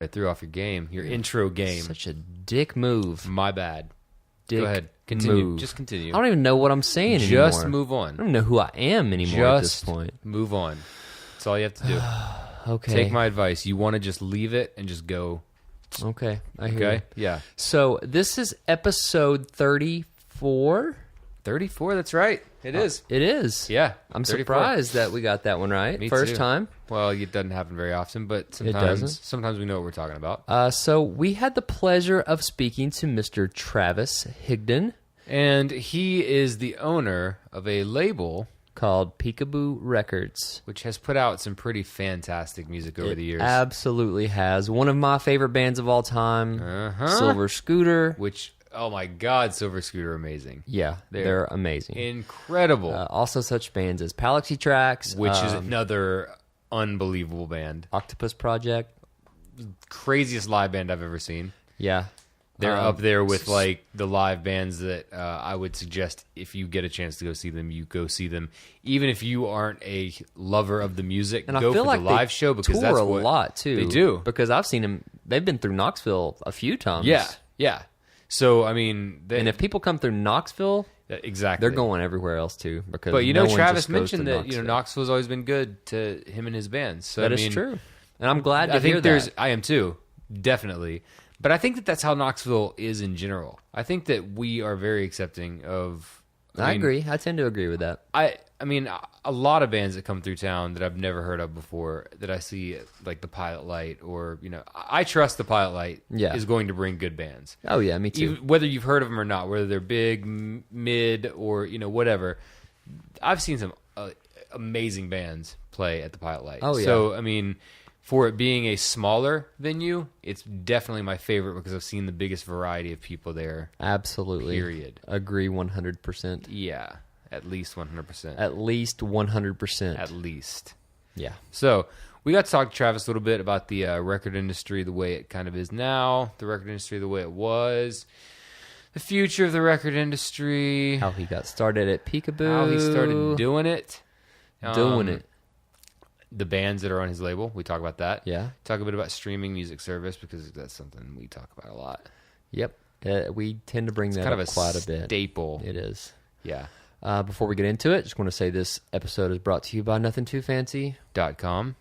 I threw off your game, your intro game. Such a dick move. My bad. Dick Go ahead. Continue. move. Just continue. I don't even know what I'm saying anymore. Just move on. I don't know who I am anymore at this point. Move on. That's all you have to do. Okay. Take my advice. You want to just leave it and just go. Okay. I hear you. Yeah. So this is episode 34. 34, that's right. It is. It is. Yeah. I'm 34. surprised that we got that one right. Me First too. time. Well, it doesn't happen very often, but doesn't? sometimes we know what we're talking about. So we had the pleasure of speaking to Mr. Travis Higdon. And he is the owner of a label Called Peekaboo Records. which has put out some pretty fantastic music over the years. Absolutely has. One of my favorite bands of all time, Silver Scooter. Which, oh my God, Silver Scooter, amazing. Yeah, they're amazing. Incredible. Also such bands as Palaxy Tracks. Which is another unbelievable band. Octopus Project. Craziest live band I've ever seen. Yeah. They're up there with like the live bands that I would suggest if you get a chance to go see them, you go see them. Even if you aren't a lover of the music, And go I feel for like the live show because tour that's a what lot too. they do. Because I've seen them. They've been through Knoxville a few times. Yeah. So I mean, And if people come through Knoxville, exactly, they're going everywhere else too. Because But you no know, one Travis just goes mentioned to that Knoxville. Knoxville's always been good to him and his bands. So That I is mean, true, and I'm glad to I think hear there's. that. I am too, definitely. But I think that that's how Knoxville is in general. I think that we are very accepting of. I mean, agree. I tend to agree with that. I mean, a lot of bands that come through town that I've never heard of before that I see, like the Pilot Light, or I trust the Pilot Light is going to bring good bands. Oh yeah, me too. Whether you've heard of them or not, whether they're big, mid, or whatever. I've seen some amazing bands play at the Pilot Light. Oh yeah. So I mean, for it being a smaller venue, it's definitely my favorite because I've seen the biggest variety of people there. Absolutely. Period. Agree 100%. Yeah, at least 100%. At least 100%. At least. Yeah. So we got to talk to Travis a little bit about the record industry, the way it kind of is now, the record industry the way it was, the future of the record industry, How he got started at Peekaboo. how he started doing it. The bands that are on his label, we talk about that. Yeah. Talk a bit about streaming music service because that's something we talk about a lot. Yep. We tend to bring that Kind up of a quite a bit. staple. It is. Yeah. Before we get into it, just want to say this episode is brought to you by Nothing Too Fancy. .com.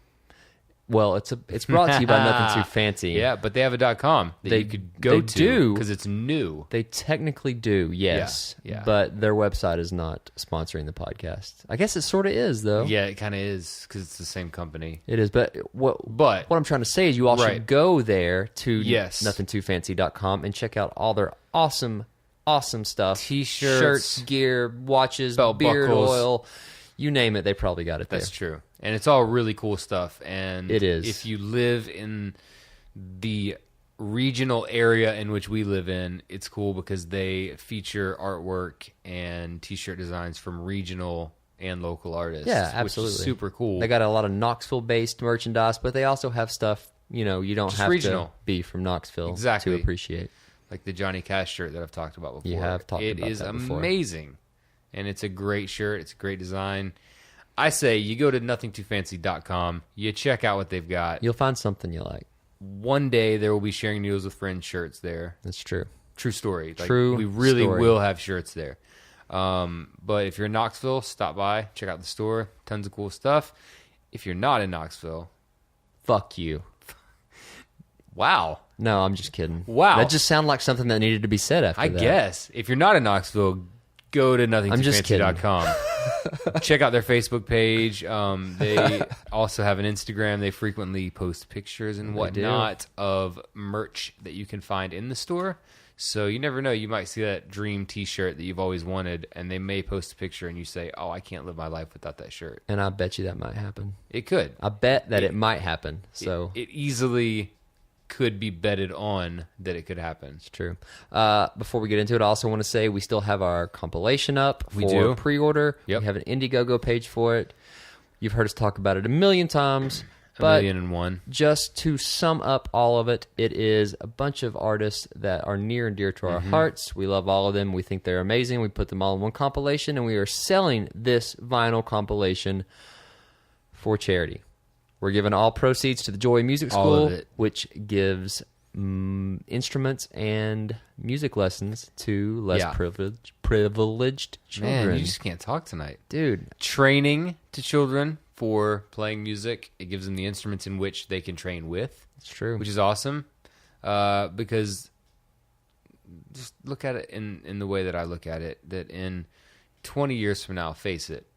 Well, it's brought to you by Nothing Too Fancy. Yeah, but they have a .com that you could go they to do. because it's new. They technically do, yes. Yeah. But their website is not sponsoring the podcast. I guess it sort of is, though. Yeah, it kind of is because it's the same company. It is, but what I'm trying to say is you all should go there to nothingtoofancy.com and check out all their awesome stuff. T-shirts, shirts, gear, watches, belt beard buckles. oil, you name it, they probably got it there. That's true. And it's all really cool stuff. And it is. If you live in the regional area in which we live in, it's cool because they feature artwork and T-shirt designs from regional and local artists. Yeah, absolutely. Which is super cool. They got a lot of Knoxville-based merchandise, but they also have stuff, you don't Just have regional. to be from Knoxville to appreciate. Like the Johnny Cash shirt that I've talked about before. You have talked about that before. It is amazing. And it's a great shirt. It's a great design. I say you go to nothingtoofancy.com. You check out what they've got. You'll find something you like. One day there will be Sharing Needles with Friends shirts there. That's true. True story. True we really story. will have shirts there. But if you're in Knoxville, stop by. Check out the store. Tons of cool stuff. If you're not in Knoxville, fuck you. Wow. No, I'm just kidding. Wow. That just sounded like something that needed to be said after that. I guess. If you're not in Knoxville, go to nothingtoofancy.com. Check out their Facebook page. They also have an Instagram. They frequently post pictures and whatnot of merch that you can find in the store. So you never know. You might see that dream T-shirt that you've always wanted, and they may post a picture, and you say, "Oh, I can't live my life without that shirt." And I bet you that might happen. It could. I bet that it might happen. So it easily could be betted on that it could happen. It's true. Before we get into it, I also want to say we still have our compilation up for We do. pre-order. Yep. We have an Indiegogo page for it. You've heard us talk about it a million times. A million and one. Just to sum up all of it, it is a bunch of artists that are near and dear to our hearts. We love all of them. We think they're amazing. We put them all in one compilation, and we are selling this vinyl compilation for charity. We're giving all proceeds to the Joy Music All School, of it. which gives instruments and music lessons to less privileged children. Man, you just can't talk tonight. Dude. Training to children for playing music. It gives them the instruments in which they can train with. It's true. Which is awesome. Because just look at it in the way that I look at it, that in 20 years from now, face it.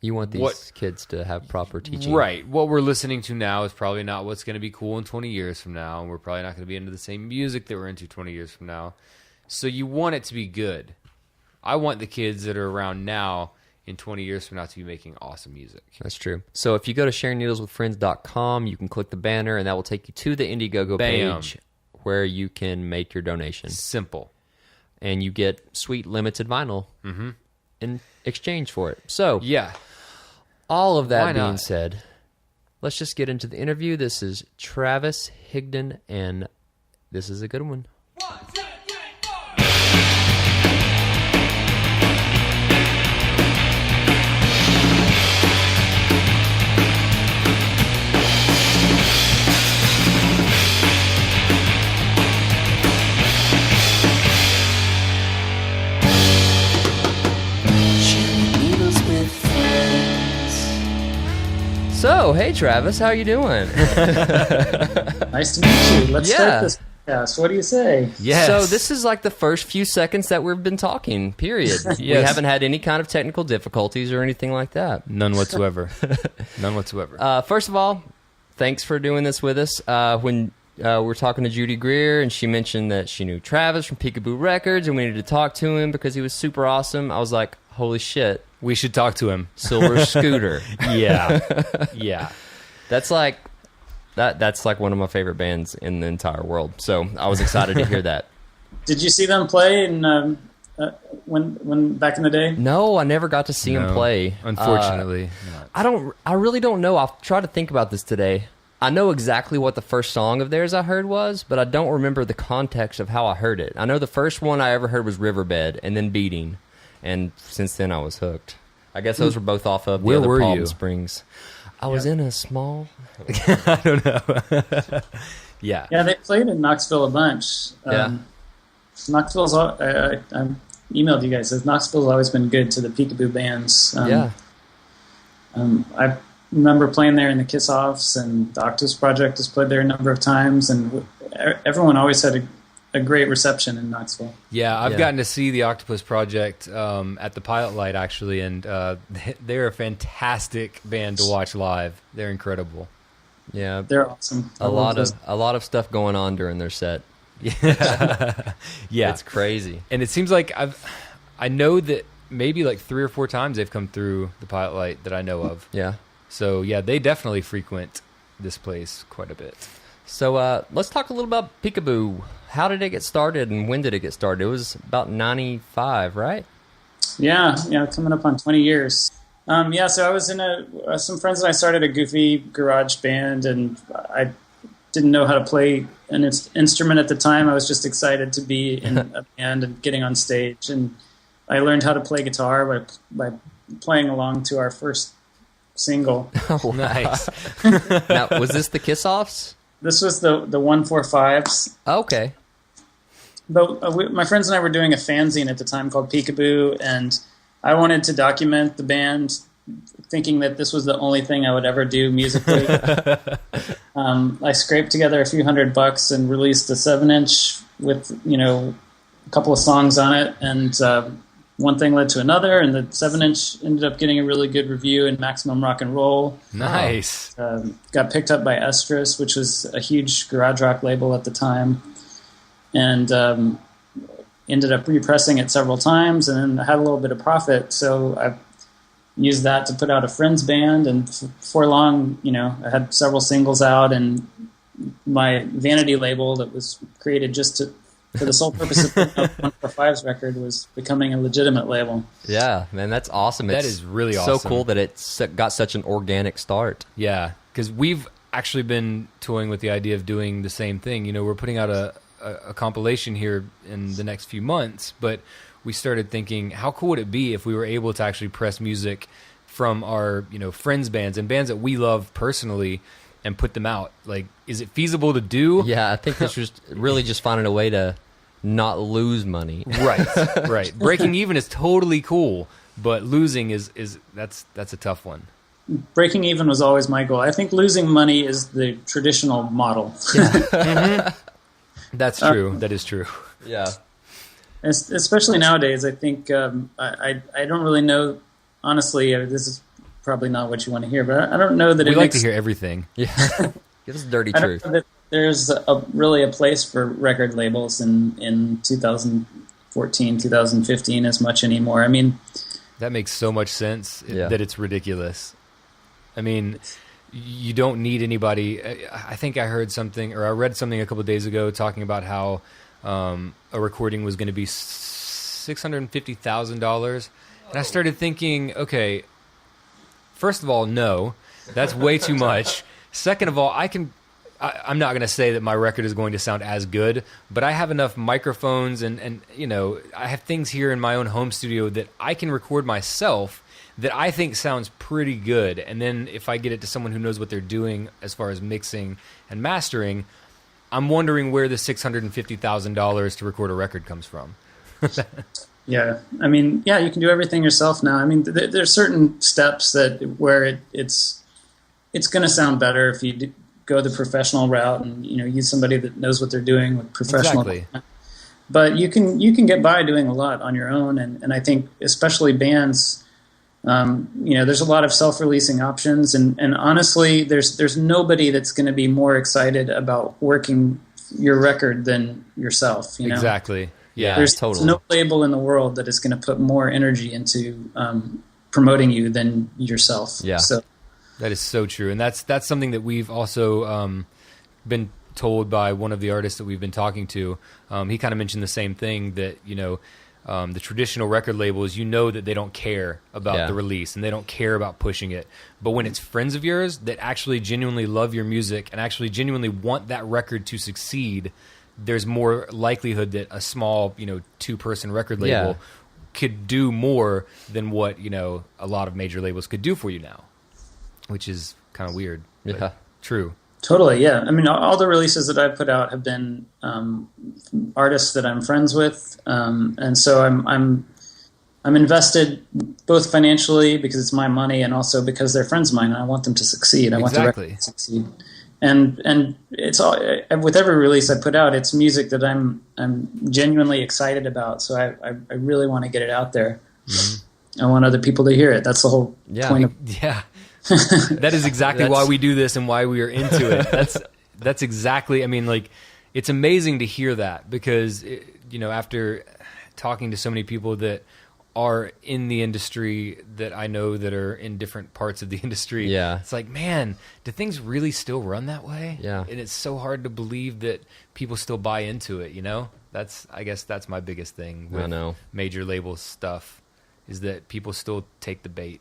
You want these kids to have proper teaching. Right. What we're listening to now is probably not what's going to be cool in 20 years from now, and we're probably not going to be into the same music that we're into 20 years from now. So you want it to be good. I want the kids that are around now in 20 years from now to be making awesome music. That's true. So if you go to sharingneedleswithfriends.com, you can click the banner, and that will take you to the Indiegogo page where you can make your donation. Simple. And you get sweet limited vinyl in exchange for it. So yeah. All of that being said, let's just get into the interview. This is Travis Higdon, and this is a good one. 1, 2, 3, 4. So, hey Travis, how you doing? Nice to meet you. Let's start this podcast. What do you say? Yes. So this is like the first few seconds that we've been talking, period. We haven't had any kind of technical difficulties or anything like that. None whatsoever. None whatsoever. First of all, thanks for doing this with us. When we were talking to Judy Greer, and she mentioned that she knew Travis from Peekaboo Records, and we needed to talk to him because he was super awesome. I was like, holy shit. We should talk to him. Silver Scooter. Yeah. That's like one of my favorite bands in the entire world. So I was excited to hear that. Did you see them play in when back in the day? No, I never got to see him play. Unfortunately, I really don't know. I'll try to think about this today. I know exactly what the first song of theirs I heard was, but I don't remember the context of how I heard it. I know the first one I ever heard was Riverbed and then Beating. And since then, I was hooked. I guess those were both off of the other Palm Springs. I was in a small... I don't know. Yeah, they played in Knoxville a bunch. Knoxville's... I emailed you guys. Knoxville's always been good to the Peekaboo bands. I remember playing there in the Kiss-Offs, and the Octopus Project has played there a number of times, and everyone always had a great reception in Knoxville. Yeah, I've gotten to see the Octopus Project at the Pilot Light, actually, and they're a fantastic band to watch live. They're incredible. Yeah, they're awesome. A lot of stuff going on during their set. Yeah, it's crazy. And it seems like I know that maybe like 3 or 4 times they've come through the Pilot Light that I know of. Yeah. So yeah, they definitely frequent this place quite a bit. So let's talk a little about Peekaboo. How did it get started, and when did it get started? It was about 95, right? Yeah, coming up on 20 years. So I was in some friends and I started a goofy garage band, and I didn't know how to play an instrument at the time. I was just excited to be in a band and getting on stage, and I learned how to play guitar by playing along to our first single. Oh, nice. Now, was this the Kiss-Offs? This was the 145s. Okay. But my friends and I were doing a fanzine at the time called Peekaboo, and I wanted to document the band, thinking that this was the only thing I would ever do musically. I scraped together a few $100 and released a 7-inch with a couple of songs on it, and one thing led to another, and the 7-inch ended up getting a really good review in Maximum Rock and Roll. Nice. Got picked up by Estrus, which was a huge garage rock label at the time, and ended up repressing it several times, and then had a little bit of profit. So I used that to put out a friend's band, and before long, I had several singles out, and my vanity label that was created just for the sole purpose of putting out 145's record was becoming a legitimate label. Yeah, man, that's awesome. That is really awesome. So cool that it's got such an organic start. Yeah, because we've actually been toying with the idea of doing the same thing. We're putting out a compilation here in the next few months, but we started thinking, how cool would it be if we were able to actually press music from our, friends' bands and bands that we love personally and put them out. Like, is it feasible to do? Yeah, I think it's just really just finding a way to not lose money. Right. Breaking even is totally cool, but losing that's a tough one. Breaking even was always my goal. I think losing money is the traditional model. Yeah. Mm-hmm. That's true. That is true. Yeah. Especially nowadays, I think I don't really know. Honestly, this is probably not what you want to hear, but I don't know that we like to hear everything. Yeah, give us the dirty truth. I don't know that there's really a place for record labels in 2014, 2015 as much anymore. I mean, that makes so much sense that it's ridiculous. I mean, you don't need anybody. I think I heard something, or I read something a couple of days ago talking about how a recording was going to be $650,000, and I started thinking, okay, first of all, no, that's way too much. Second of all, I'm not going to say that my record is going to sound as good, but I have enough microphones and I have things here in my own home studio that I can record myself that I think sounds pretty good. And then if I get it to someone who knows what they're doing as far as mixing and mastering, I'm wondering where the $650,000 to record a record comes from. Yeah. I mean, yeah, you can do everything yourself now. I mean, there's certain steps where it's going to sound better if you go the professional route and, use somebody that knows what they're doing with professional. Exactly. But you can get by doing a lot on your own. And I think especially bands, there's a lot of self-releasing options, and honestly, there's nobody that's going to be more excited about working your record than yourself. Exactly. Yeah, there's totally. no label in the world that is going to put more energy into promoting you than yourself. Yeah, so that is so true, and that's something that we've also been told by one of the artists that we've been talking to. He kind of mentioned the same thing, that the traditional record labels, that they don't care about the release and they don't care about pushing it. But when it's friends of yours that actually genuinely love your music and actually genuinely want that record to succeed, there's more likelihood that a small, 2-person record label could do more than what, a lot of major labels could do for you now, which is kind of weird. Yeah. True. Totally, yeah. I mean, all the releases that I've put out have been artists that I'm friends with, and so I'm invested both financially because it's my money, and also because they're friends of mine, and I want them to succeed. I want the record to succeed, and it's all with every release I put out. It's music that I'm genuinely excited about, so I really want to get it out there. Mm-hmm. I want other people to hear it. That's the whole point of That is exactly why we do this and why we are into it. That's exactly. I mean, like, it's amazing to hear that, because after talking to so many people that are in the industry that I know that are in different parts of the industry, it's like, man, do things really still run that way? Yeah, and it's so hard to believe that people still buy into it. I guess that's my biggest thing with major label stuff, is that people still take the bait.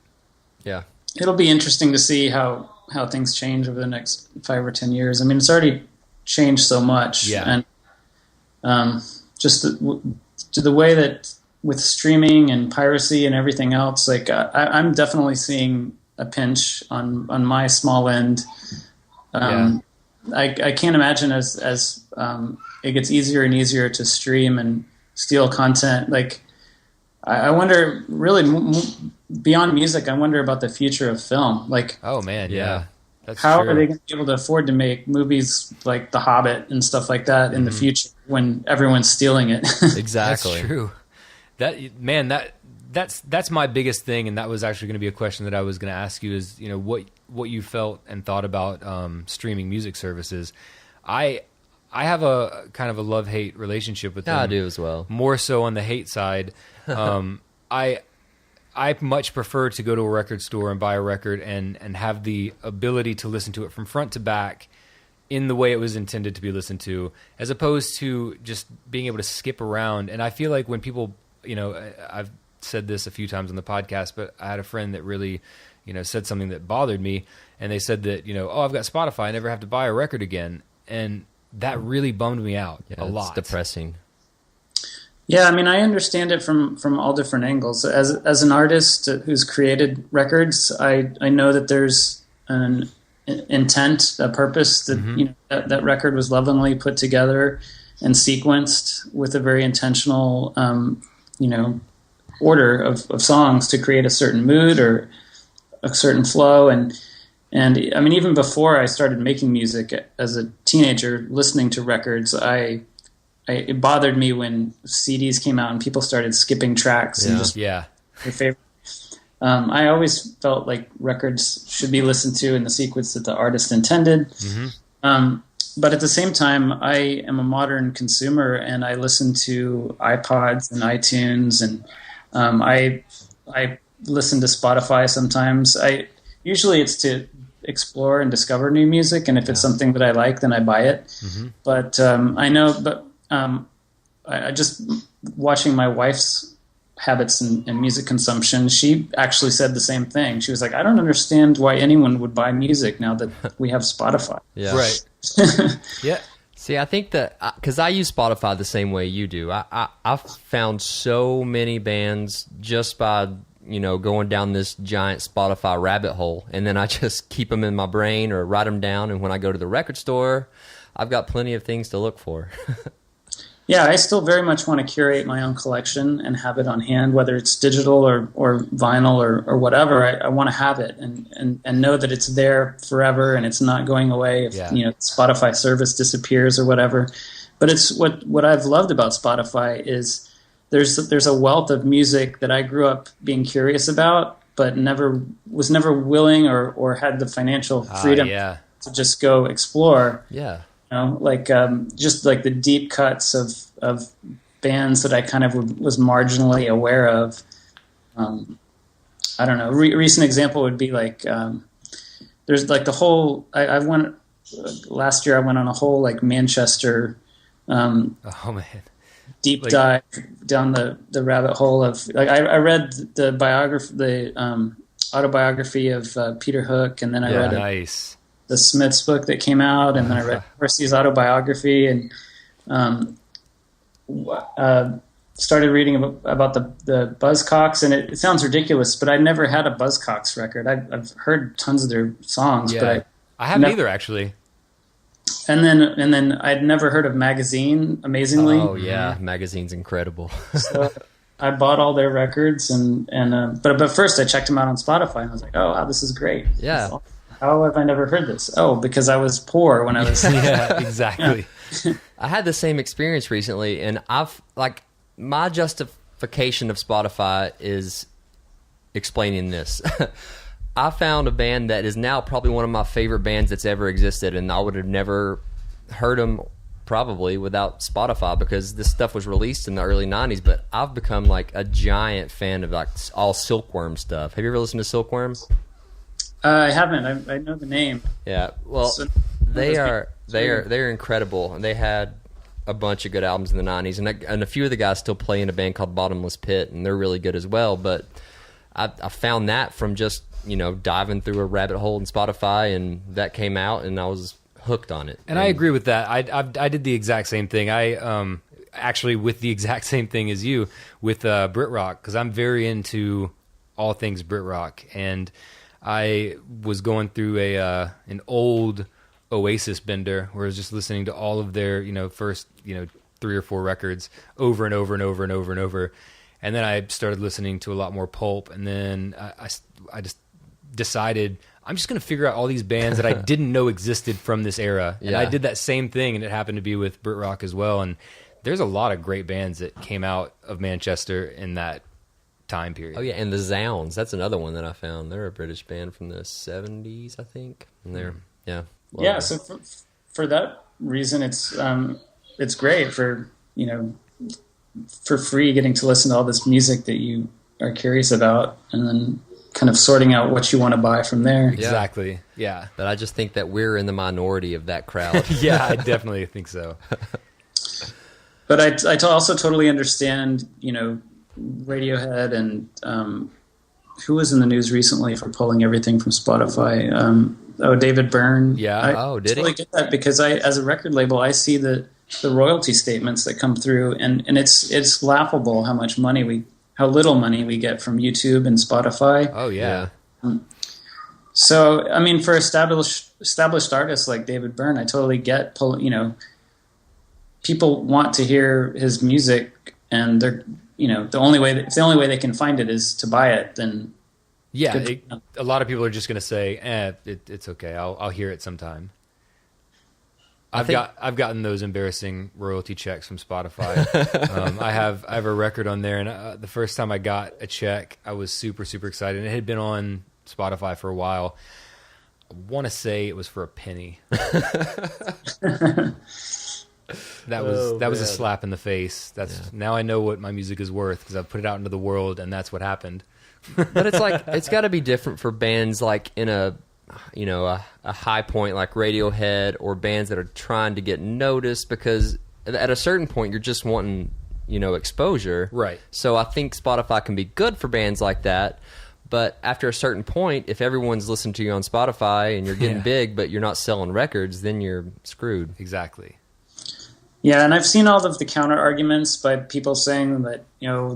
Yeah. It'll be interesting to see how things change over the next 5 or 10 years. I mean, it's already changed so much. Yeah. And just the way that with streaming and piracy and everything else, like I'm definitely seeing a pinch on my small end. I can't imagine as it gets easier and easier to stream and steal content. Like, I wonder, really, beyond music, I wonder about the future of film. Like, oh man, yeah. That's how true. are they going to be able to afford to make movies like The Hobbit and stuff like that in the future when everyone's stealing it? Exactly. That's true. That's my biggest thing, and that was actually going to be a question that I was going to ask you, is what you felt and thought about streaming music services. I have a kind of a love-hate relationship with them. I do as well. More so on the hate side. I much prefer to go to a record store and buy a record and have the ability to listen to it from front to back in the way it was intended to be listened to, as opposed to just being able to skip around. And I feel like when people, I've said this a few times on the podcast, but I had a friend that really, said something that bothered me, and they said that, I've got Spotify, I never have to buy a record again. And that really bummed me out a lot. It's depressing. Yeah, I mean, I understand it from all different angles. As an artist who's created records, I know that there's an intent, a purpose that that record was lovingly put together and sequenced with a very intentional order of songs to create a certain mood or a certain flow. And I mean, even before I started making music as a teenager, listening to records, it bothered me when CDs came out and people started skipping tracks and just their favorite. I always felt like records should be listened to in the sequence that the artist intended. Mm-hmm. But at the same time, I am a modern consumer and I listen to iPods and iTunes, and I listen to Spotify sometimes. Usually it's to explore and discover new music, and if it's something that I like, then I buy it. Mm-hmm. But I just watching my wife's habits and music consumption, she actually said the same thing. She was like, I don't understand why anyone would buy music now that we have Spotify. Yeah. Right. Yeah. See, I think that because I use Spotify the same way you do, I've found so many bands just by going down this giant Spotify rabbit hole, and then I just keep them in my brain or write them down, and when I go to the record store, I've got plenty of things to look for. Yeah, I still very much want to curate my own collection and have it on hand, whether it's digital or vinyl or whatever. I want to have it and know that it's there forever and it's not going away if Spotify service disappears or whatever. But it's what I've loved about Spotify is there's a wealth of music that I grew up being curious about, but was never willing or had the financial freedom to just go explore. Yeah. Just like the deep cuts of bands that I kind of was marginally aware of. I don't know. Recent example would be like there's like the whole. I went last year. I went on a whole like Manchester. Deep dive down the rabbit hole of like I read the biography, the autobiography of Peter Hook, and then I read the Smiths book that came out, and then I read Percy's autobiography, and started reading about the Buzzcocks, and it sounds ridiculous, but I never had a Buzzcocks record. I've heard tons of their songs, but I haven't either, actually. And then I'd never heard of Magazine, amazingly. Oh yeah, Magazine's incredible. So I bought all their records, but first I checked them out on Spotify, and I was like, oh wow, this is great. Yeah. How have I never heard this? Oh, because I was poor when I was... Yeah, exactly. I had the same experience recently, and my justification of Spotify is explaining this. I found a band that is now probably one of my favorite bands that's ever existed, and I would have never heard them probably without Spotify because this stuff was released in the early 90s, but I've become like a giant fan of like all Silkworm stuff. Have you ever listened to Silkworm? I haven't. I know the name. Yeah, well, they're incredible, and they had a bunch of good albums in the 90s, and a few of the guys still play in a band called Bottomless Pit, and they're really good as well. But I found that from just diving through a rabbit hole in Spotify, and that came out, and I was hooked on it. And I agree with that. I did the exact same thing. I actually with the exact same thing as you with Brit rock, because I'm very into all things Brit rock, and I was going through an old Oasis bender where I was just listening to all of their, first, 3 or 4 records over and over and over and over and over. And then I started listening to a lot more Pulp. And then I just decided I'm just going to figure out all these bands that I didn't know existed from this era. And I did that same thing, and it happened to be with Brit rock as well. And there's a lot of great bands that came out of Manchester in that time period. Oh yeah, and the Zounds, that's another one that I found. They're a British band from the 70s, I think. And they're so for that reason it's great for free getting to listen to all this music that you are curious about, and then kind of sorting out what you want to buy from there. Exactly. Yeah. But I just think that we're in the minority of that crowd. Yeah, I definitely think so. But I also totally understand, Radiohead and who was in the news recently for pulling everything from Spotify? David Byrne. Yeah. I did totally he? Get that because as a record label, I see the the royalty statements that come through, and it's laughable how little money we get from YouTube and Spotify. Oh yeah. So I mean, for established artists like David Byrne, I totally get. People want to hear his music, and they're the only way they can find it is to buy it. Then a lot of people are just going to say, it's okay. I'll hear it sometime. I've gotten those embarrassing royalty checks from Spotify. I have a record on there, and the first time I got a check, I was super, super excited. And it had been on Spotify for a while. I want to say it was for a penny. That was a slap in the face. Now I know what my music is worth because I've put it out into the world, and that's what happened. But it's like it's got to be different for bands like in a high point like Radiohead, or bands that are trying to get noticed, because at a certain point you're just wanting exposure. Right. So I think Spotify can be good for bands like that. But after a certain point, if everyone's listening to you on Spotify and you're getting big, but you're not selling records, then you're screwed. Exactly. Yeah, and I've seen all of the counter arguments by people saying that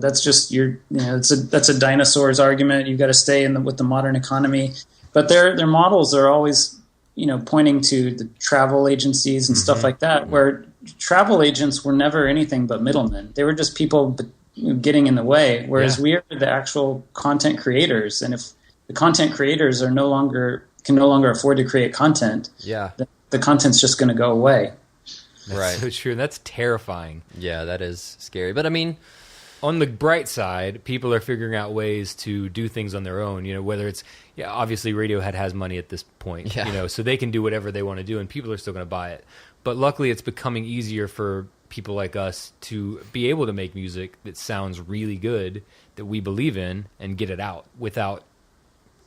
that's just that's a dinosaur's argument. You've got to stay with the modern economy, but their models are always pointing to the travel agencies and stuff like that, where travel agents were never anything but middlemen. They were just people getting in the way, whereas we are the actual content creators. And if the content creators can no longer afford to create content, the content's just going to go away. That's so true. That's terrifying. Yeah, that is scary. But I mean, on the bright side, people are figuring out ways to do things on their own. Whether it's obviously Radiohead has money at this point. So they can do whatever they want to do, and people are still going to buy it. But luckily, it's becoming easier for people like us to be able to make music that sounds really good, that we believe in, and get it out without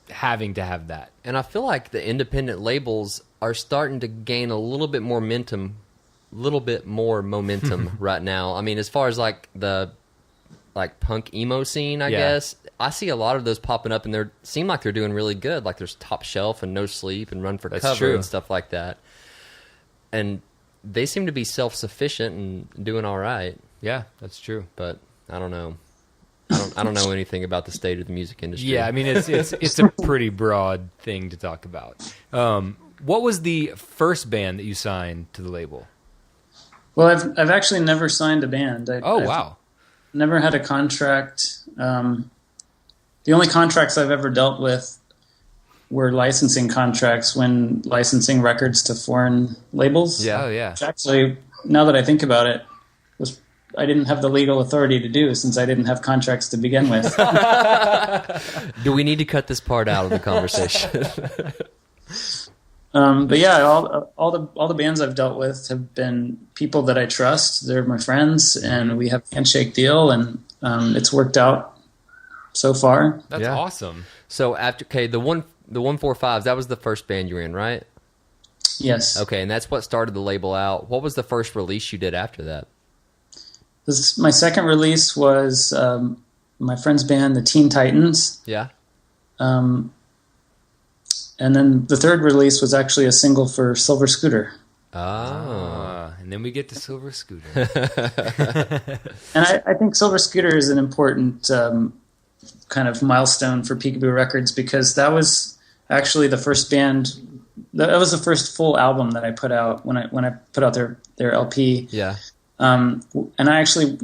having to have that. And I feel like the independent labels are starting to gain a little bit more momentum right now. I mean, as far as like the punk emo scene, I guess, I see a lot of those popping up, and they seem like they're doing really good. Like there's Top Shelf and No Sleep and Run for Cover and stuff like that. And they seem to be self-sufficient and doing all right. Yeah, that's true. But I don't know. I don't know anything about the state of the music industry. Yeah, I mean, it's a pretty broad thing to talk about. What was the first band that you signed to the label? Well, I've actually never signed a band. Wow. Never had a contract. The only contracts I've ever dealt with were licensing contracts when licensing records to foreign labels. Yeah, yeah. Which actually, now that I think about it, I didn't have the legal authority to do, since I didn't have contracts to begin with. Do we need to cut this part out of the conversation? But yeah, all the bands I've dealt with have been people that I trust. They're my friends, and we have a handshake deal, and it's worked out so far. That's awesome. So the 145s, that was the first band you were in, right? Yes. Okay, and that's what started the label out. What was the first release you did after that? My second release was my friend's band, the Teen Titans. Yeah. And then the third release was actually a single for Silver Scooter. And then we get to Silver Scooter. And I think Silver Scooter is an important kind of milestone for Peekaboo Records, because that was actually the first band. That was the first full album that I put out when I put out their LP. Yeah. And I actually,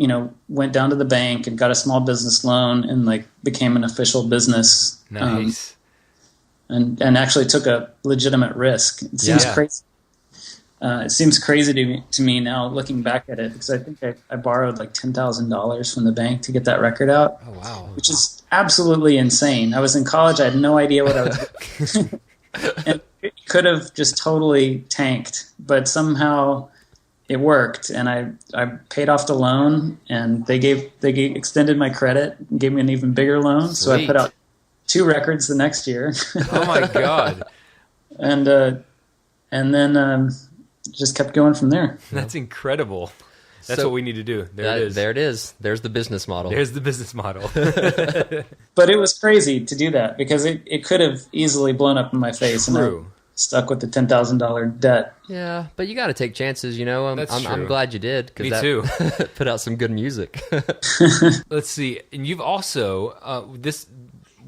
went down to the bank and got a small business loan and became an official business. Nice. And actually took a legitimate risk. It seems crazy. It seems crazy to me now, looking back at it, because I think I borrowed $10,000 from the bank to get that record out. Oh wow! Which is absolutely insane. I was in college. I had no idea what I was doing. And it could have just totally tanked, but somehow it worked, and I paid off the loan, and they extended my credit and gave me an even bigger loan. Sweet. So I put out 2 records the next year. Oh my god! And then just kept going from there. That's incredible. That's what we need to do. There it is. There's the business model. There's the business model. But it was crazy to do that, because it could have easily blown up in my face. True. stuck with the $10,000 debt. Yeah, but you got to take chances, you know. I'm glad you did. Me too. Put out some good music. Let's see. And you've also,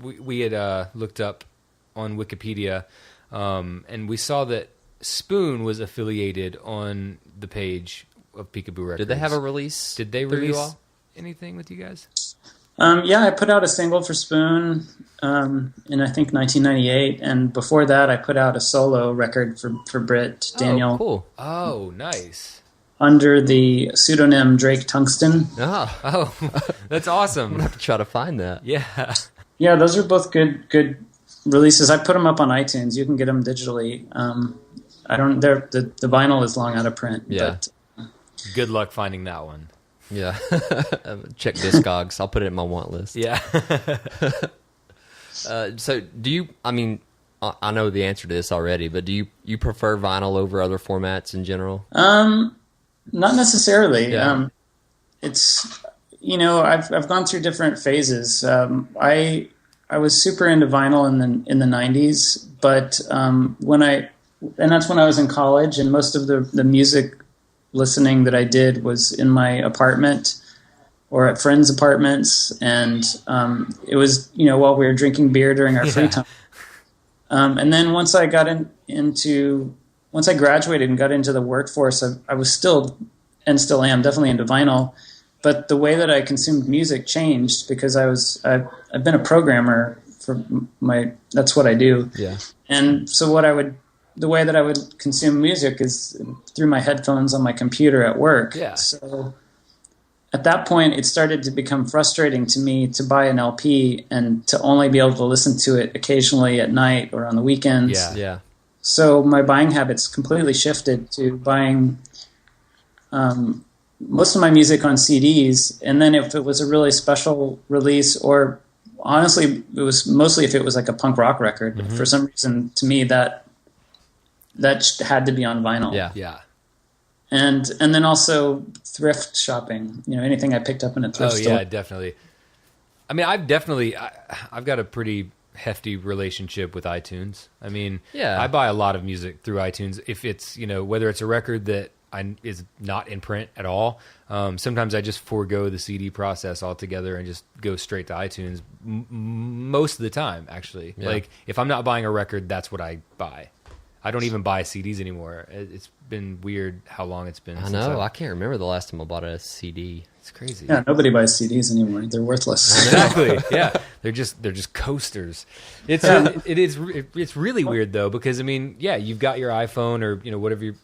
we had looked up on Wikipedia, and we saw that Spoon was affiliated on the page of Peekaboo Records. Did they have a release? Did they release anything with you guys? Yeah, I put out a single for Spoon in, I think, 1998. And before that, I put out a solo record for Britt Daniel. Oh, cool. Oh, nice. Under the pseudonym Drake Tungsten. Oh, that's awesome. I'm going to have to try to find that. Yeah. Yeah, those are both good releases. I put them up on iTunes. You can get them digitally. The vinyl is long out of print. Yeah. But, good luck finding that one. Yeah. Check Discogs. I'll put it in my want list. Yeah. So do you, I mean, I know the answer to this already, but do you prefer vinyl over other formats in general? Not necessarily. Yeah. It's, you know, I've gone through different phases. I was super into vinyl in the 90s, but that's when I was in college, and most of the music listening that I did was in my apartment or at friends' apartments, and it was, you know, while we were drinking beer during our free time. And then once I graduated and got into the workforce, I was still and still am definitely into vinyl, but the way that I consumed music changed because I've been a programmer for that's what I do. Yeah. And so the way that I would consume music is through my headphones on my computer at work. Yeah. So at that point, it started to become frustrating to me to buy an LP and to only be able to listen to it occasionally at night or on the weekends. Yeah. Yeah. So my buying habits completely shifted to buying most of my music on CDs. And then if it was a really special release, or honestly, it was mostly if it was like a punk rock record. Mm-hmm. For some reason, to me, that had to be on vinyl. Yeah. Yeah. And then also thrift shopping. You know, anything I picked up in a thrift store. Oh yeah, definitely. I mean, I've got a pretty hefty relationship with iTunes. I mean, yeah. I buy a lot of music through iTunes. If it's, you know, whether it's a record that is not in print at all. Sometimes I just forego the CD process altogether and just go straight to iTunes. Most of the time, actually. Yeah. Like if I'm not buying a record, that's what I buy. I don't even buy CDs anymore. It's been weird how long it's been. I know. I can't remember the last time I bought a CD. It's crazy. Yeah, nobody buys CDs anymore. They're worthless. Exactly. Yeah, they're just coasters. It's really weird though, because I mean, yeah, you've got your iPhone or, you know, whatever your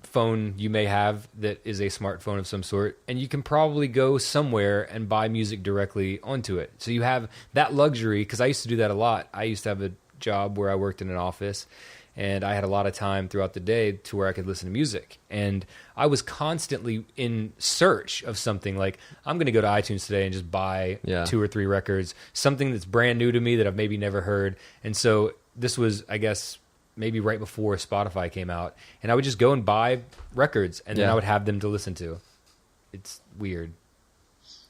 phone you may have that is a smartphone of some sort, and you can probably go somewhere and buy music directly onto it. So you have that luxury, because I used to do that a lot. I used to have a job where I worked in an office, and I had a lot of time throughout the day to where I could listen to music. And I was constantly in search of something like, I'm going to go to iTunes today and just buy 2 or 3 records, something that's brand new to me that I've maybe never heard. And so this was, I guess, maybe right before Spotify came out. And I would just go and buy records, and then I would have them to listen to. It's weird.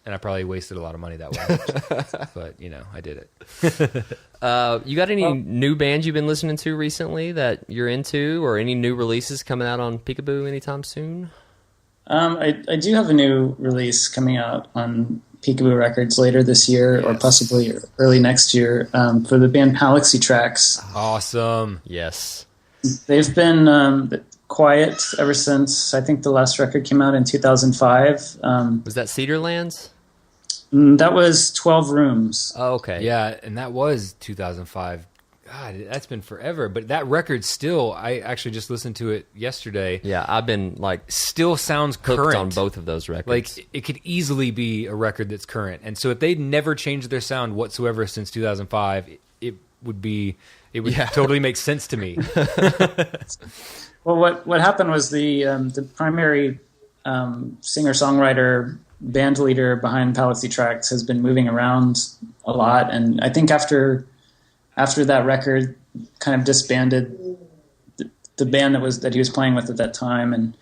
And I probably wasted a lot of money that way. But, you know, I did it. You got any new bands you've been listening to recently that you're into, or any new releases coming out on Peekaboo anytime soon? I do have a new release coming out on Peekaboo Records later this year, or possibly early next year, for the band Palaxy Tracks. Awesome. Yes. They've been quiet ever since, I think the last record came out in 2005. Was that Cedarlands? That was 12 Rooms. Oh, okay. Yeah, and that was 2005. God, that's been forever. But that record still, I actually just listened to it yesterday. Yeah, I've been still sounds current on both of those records. Like it could easily be a record that's current. And so if they'd never changed their sound whatsoever since 2005, it would totally make sense to me. Well, what happened was the primary singer-songwriter band leader behind Palaxy Tracks has been moving around a lot, and I think after that record kind of disbanded the band that he was playing with at that time, and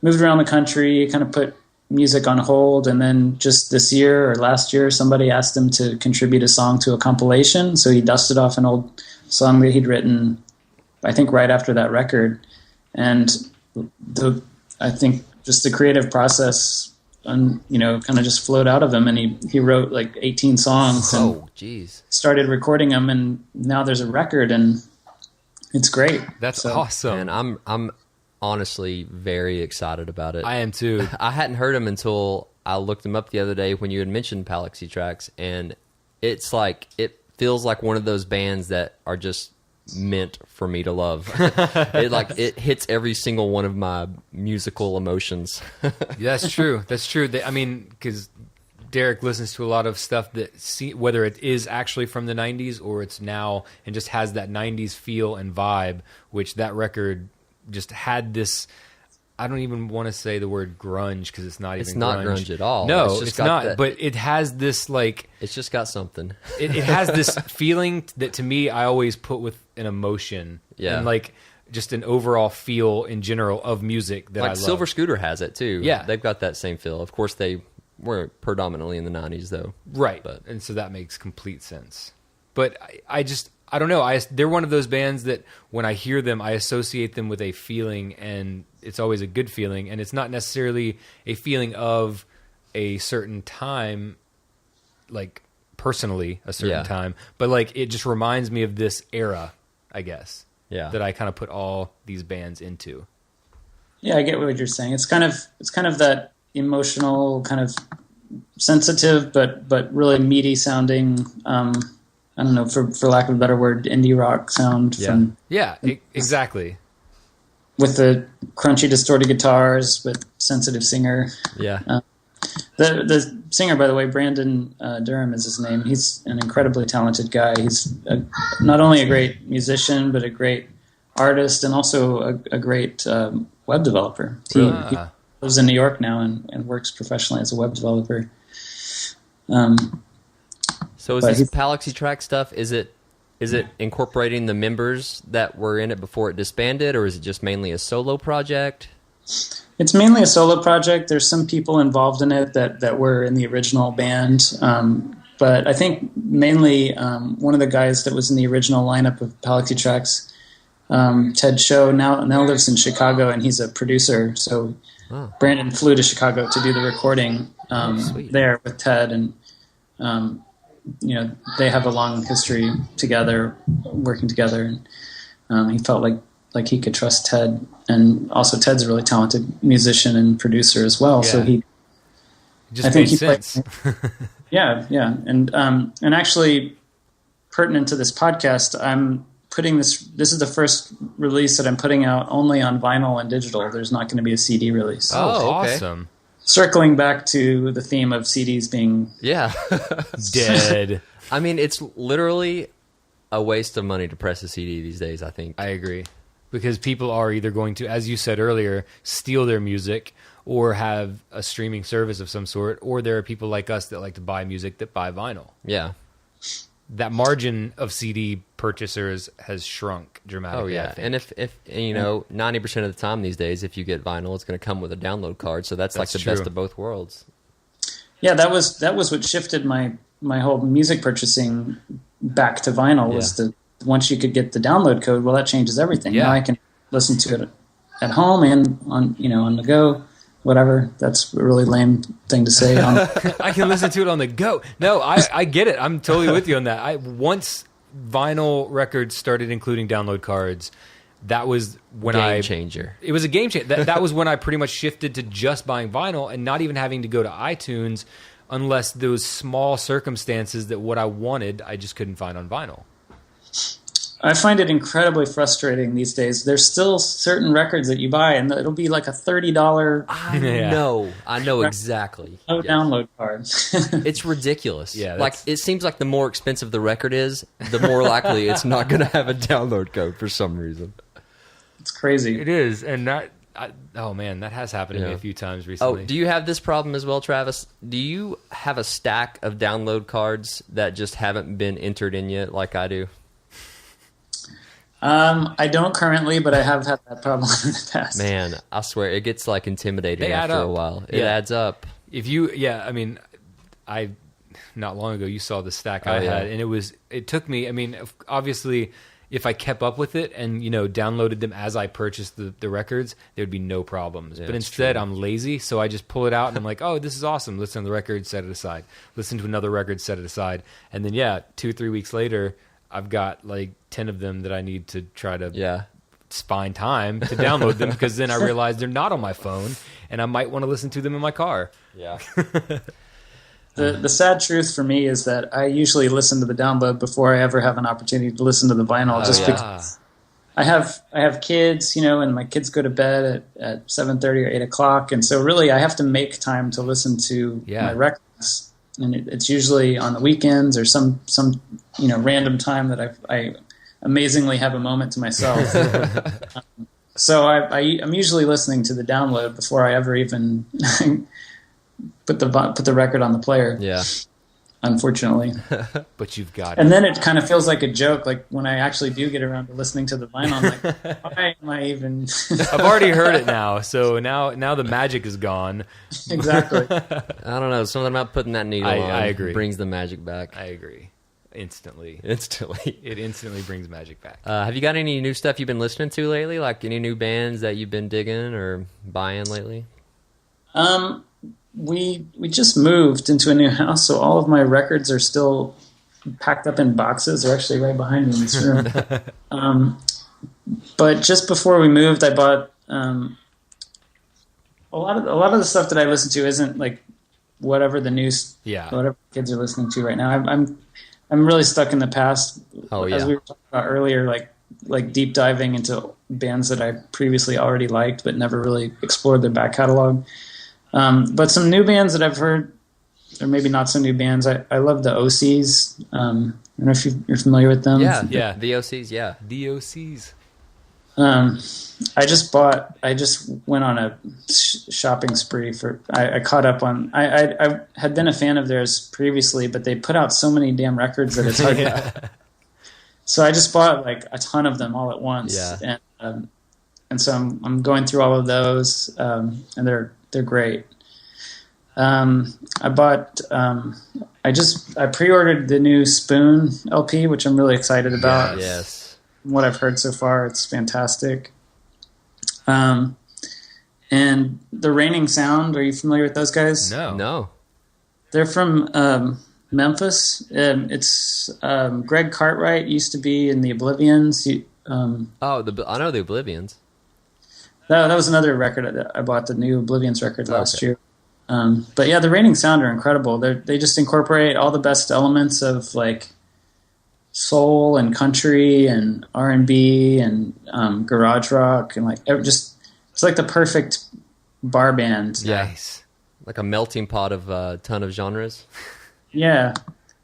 moved around the country, kind of put music on hold, and then just this year or last year somebody asked him to contribute a song to a compilation, so he dusted off an old song that he'd written I think right after that record, and I think just the creative process, kind of just flowed out of him, and he wrote like 18 songs. Oh, geez! Started recording them, and now there's a record, and it's great. That's awesome. And I'm honestly very excited about it. I am too. I hadn't heard him until I looked him up the other day when you had mentioned Palaxy Tracks, and it's like it feels like one of those bands that are just meant for me to love. It hits every single one of my musical emotions. That's true. Because Derek listens to a lot of stuff that whether it is actually from the 90s or it's now and just has that 90s feel and vibe, which that record just had this. I don't even want to say the word grunge because it's not even grunge. It's not grunge at all. No, it's not. But it has this like... It's just got something. It has this feeling that to me I always put with an emotion. Yeah. And like just an overall feel in general of music that I love. Silver Scooter has it too. Yeah. They've got that same feel. Of course they weren't predominantly in the 90s though. Right. And so that makes complete sense. But I don't know. They're one of those bands that when I hear them, I associate them with a feeling, and it's always a good feeling. And it's not necessarily a feeling of a certain time, like personally a certain time, but like it just reminds me of this era, I guess. Yeah. That I kind of put all these bands into. Yeah, I get what you're saying. It's kind of that emotional, kind of sensitive, but really meaty sounding. I don't know, for lack of a better word, indie rock sound. Yeah. Exactly. With the crunchy, distorted guitars, but sensitive singer. Yeah. The singer, by the way, Brandon Durham is his name. He's an incredibly talented guy. He's not only a great musician, but a great artist and also a great web developer. He lives in New York now and works professionally as a web developer. So is this Palaxy Track stuff, is it incorporating the members that were in it before it disbanded, or is it just mainly a solo project? It's mainly a solo project. There's some people involved in it that were in the original band. But I think mainly one of the guys that was in the original lineup of Palaxy Tracks, Ted Show, now lives in Chicago, and he's a producer. So Brandon flew to Chicago to do the recording there with Ted, and they have a long history together, working together, and he felt like he could trust Ted, and also Ted's a really talented musician and producer as well. Yeah. So he just made sense. Yeah, and actually, pertinent to this podcast, I'm putting this. This is the first release that I'm putting out only on vinyl and digital. There's not going to be a CD release. Oh, okay. Awesome. Circling back to the theme of CDs being dead. I mean, it's literally a waste of money to press a CD these days, I think. I agree. Because people are either going to, as you said earlier, steal their music or have a streaming service of some sort, or there are people like us that like to buy music that buy vinyl. Yeah. That margin of CD purchasers has shrunk dramatically. Oh yeah, and if 90% of the time these days, if you get vinyl, it's going to come with a download card. So that's like the best of both worlds. Yeah, that was what shifted my whole music purchasing back to vinyl. Was that once you could get the download code, well, that changes everything. Yeah. Now I can listen to it at home and on the go. Whatever. That's a really lame thing to say. I can listen to it on the go. No, I get it. I'm totally with you on that. Once vinyl records started including download cards, that was when game changer. It was a game changer. That was when I pretty much shifted to just buying vinyl and not even having to go to iTunes unless those small circumstances that what I wanted I just couldn't find on vinyl. I find it incredibly frustrating these days. There's still certain records that you buy, and it'll be like a $30. I know exactly. No download card. It's ridiculous. Yeah, like it seems like the more expensive the record is, the more likely it's not going to have a download code for some reason. It's crazy. It is, and that has happened to me a few times recently. Oh, do you have this problem as well, Travis? Do you have a stack of download cards that just haven't been entered in yet, like I do? I don't currently, but I have had that problem in the past. Man, I swear it gets like intimidating after a while. It adds up. If you, not long ago you saw the stack I had, and it took me. I mean, obviously, if I kept up with it and, downloaded them as I purchased the records, there would be no problems. But instead, I'm lazy, so I just pull it out and I'm like, oh, this is awesome. Listen to the record, set it aside. Listen to another record, set it aside. And then, 2-3 weeks later, I've got like 10 of them that I need to try to find time to download them, because then I realize they're not on my phone and I might want to listen to them in my car. Yeah. The sad truth for me is that I usually listen to the download before I ever have an opportunity to listen to the vinyl, because I have kids, and my kids go to bed at 7:30 or 8 o'clock, and so really I have to make time to listen to my records, and it's usually on the weekends or some random time that I amazingly have a moment to myself. So I'm usually listening to the download before I ever even put the record on the player. Yeah. Unfortunately. But you've got it. And then it kind of feels like a joke, like when I actually do get around to listening to the vinyl, I'm like, why am I even... I've already heard it now, so now the magic is gone. Exactly. I don't know, something about putting that needle on I agree. brings the magic back. I agree. Instantly. It instantly brings magic back. Have you got any new stuff you've been listening to lately? Like any new bands that you've been digging or buying lately? We just moved into a new house, so all of my records are still packed up in boxes. They're actually right behind me in this room. But just before we moved, I bought a lot of the stuff that I listen to isn't like whatever whatever kids are listening to right now. I'm really stuck in the past. As we were talking about earlier, like deep diving into bands that I previously already liked but never really explored their back catalog. But some new bands that I've heard, or maybe not so new bands. I love the OCs. I don't know if you're familiar with them. Yeah. The OCs, yeah. The OCs. I just went on a shopping spree I caught up on, I had been a fan of theirs previously, but they put out so many damn records that it's hard to, so I just bought like a ton of them all at once. Yeah. And so I'm going through all of those, and they're great. I pre-ordered the new Spoon LP, which I'm really excited about. Yes. From what I've heard so far, it's fantastic. And the Raining Sound, are you familiar with those guys? No. They're from Memphis. It's Greg Cartwright used to be in the Oblivions. I know the Oblivions. That was another record. I bought the new Oblivions record last year. But yeah, the Raining Sound are incredible. They just incorporate all the best elements of like soul and country and R&B and garage rock and it's like the perfect bar band. Nice. Like a melting pot of a ton of genres. Yeah.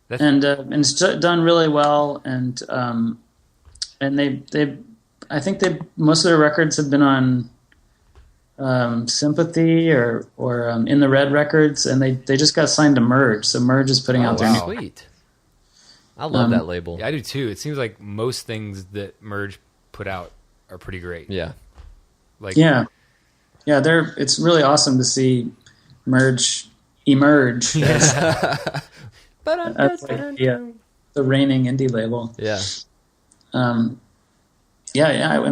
And it's done really well, and they I think most of their records have been on Sympathy or In the Red Records, and they just got signed to Merge. So Merge is putting out their new... Sweet. I love that label. Yeah, I do too. It seems like most things that Merge put out are pretty great. Yeah. It's really awesome to see Merge emerge as the reigning indie label. Yeah. And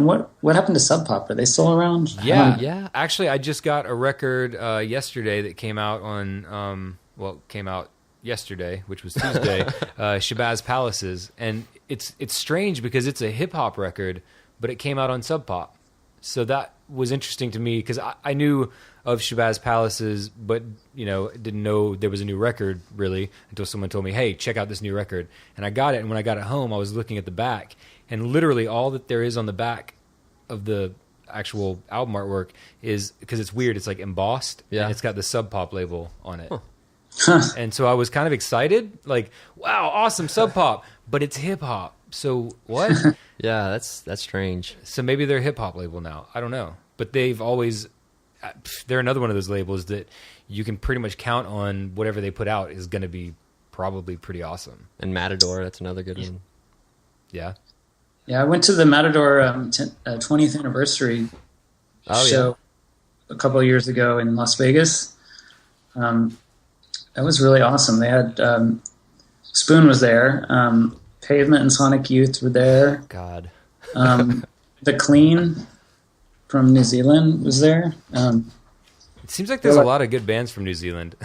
what happened to Sub Pop? Are they still around? Yeah. Actually, I just got a record yesterday that came out on came out yesterday, which was Tuesday. Shabazz Palaces, and it's strange because it's a hip hop record, but it came out on Sub Pop, so that was interesting to me because I knew of Shabazz Palaces, but didn't know there was a new record really until someone told me, "Hey, check out this new record." And I got it, and when I got it home, I was looking at the back. And literally all that there is on the back of the actual album artwork is, because it's weird, it's like embossed, and it's got the Sub Pop label on it. And so I was kind of excited, like, wow, awesome, Sub Pop, but it's hip hop. So what? Yeah, that's strange. So maybe they're a hip hop label now. I don't know. But they're another one of those labels that you can pretty much count on whatever they put out is going to be probably pretty awesome. And Matador, that's another good one. Yeah. Yeah, I went to the Matador 20th anniversary show a couple of years ago in Las Vegas. That was really awesome. They had Spoon was there. Pavement and Sonic Youth were there. God. The Clean from New Zealand was there. It seems like there's a lot of good bands from New Zealand.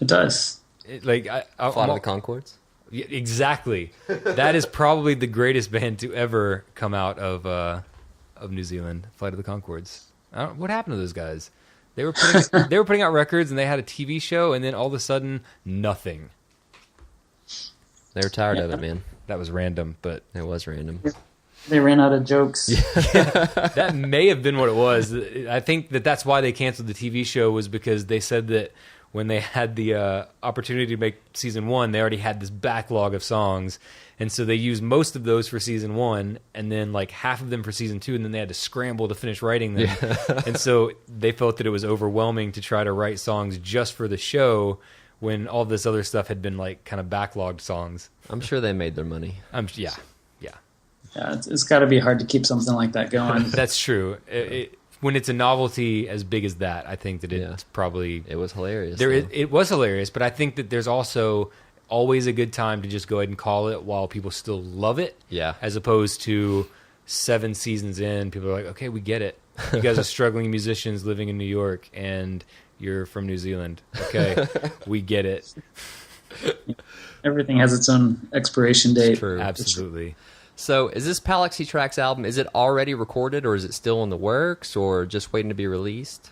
It does. Flight of the Conchords? Yeah, exactly. That is probably the greatest band to ever come out of New Zealand, Flight of the Conchords. What happened to those guys? They were putting out records, and they had a TV show, and then all of a sudden, nothing. They were tired of it, man. That was random, but it was random. They ran out of jokes. That may have been what it was. I think that's why they canceled the TV show, was because they said that when they had the opportunity to make season 1, they already had this backlog of songs, and so they used most of those for season 1, and then like half of them for season 2, and then they had to scramble to finish writing them. Yeah. And so they felt that it was overwhelming to try to write songs just for the show when all this other stuff had been like kind of backlogged songs. I'm sure they made their money. Yeah. Yeah, it's got to be hard to keep something like that going. That's true. When it's a novelty as big as that, I think that it's probably... It was hilarious. It was hilarious, but I think that there's also always a good time to just go ahead and call it while people still love it. Yeah. As opposed to 7 seasons in, people are like, okay, we get it. You guys are struggling musicians living in New York, and you're from New Zealand. Okay, we get it. Everything has its own expiration date. It's true. Absolutely. So is this Palaxy Tracks album, is it already recorded, or is it still in the works, or just waiting to be released?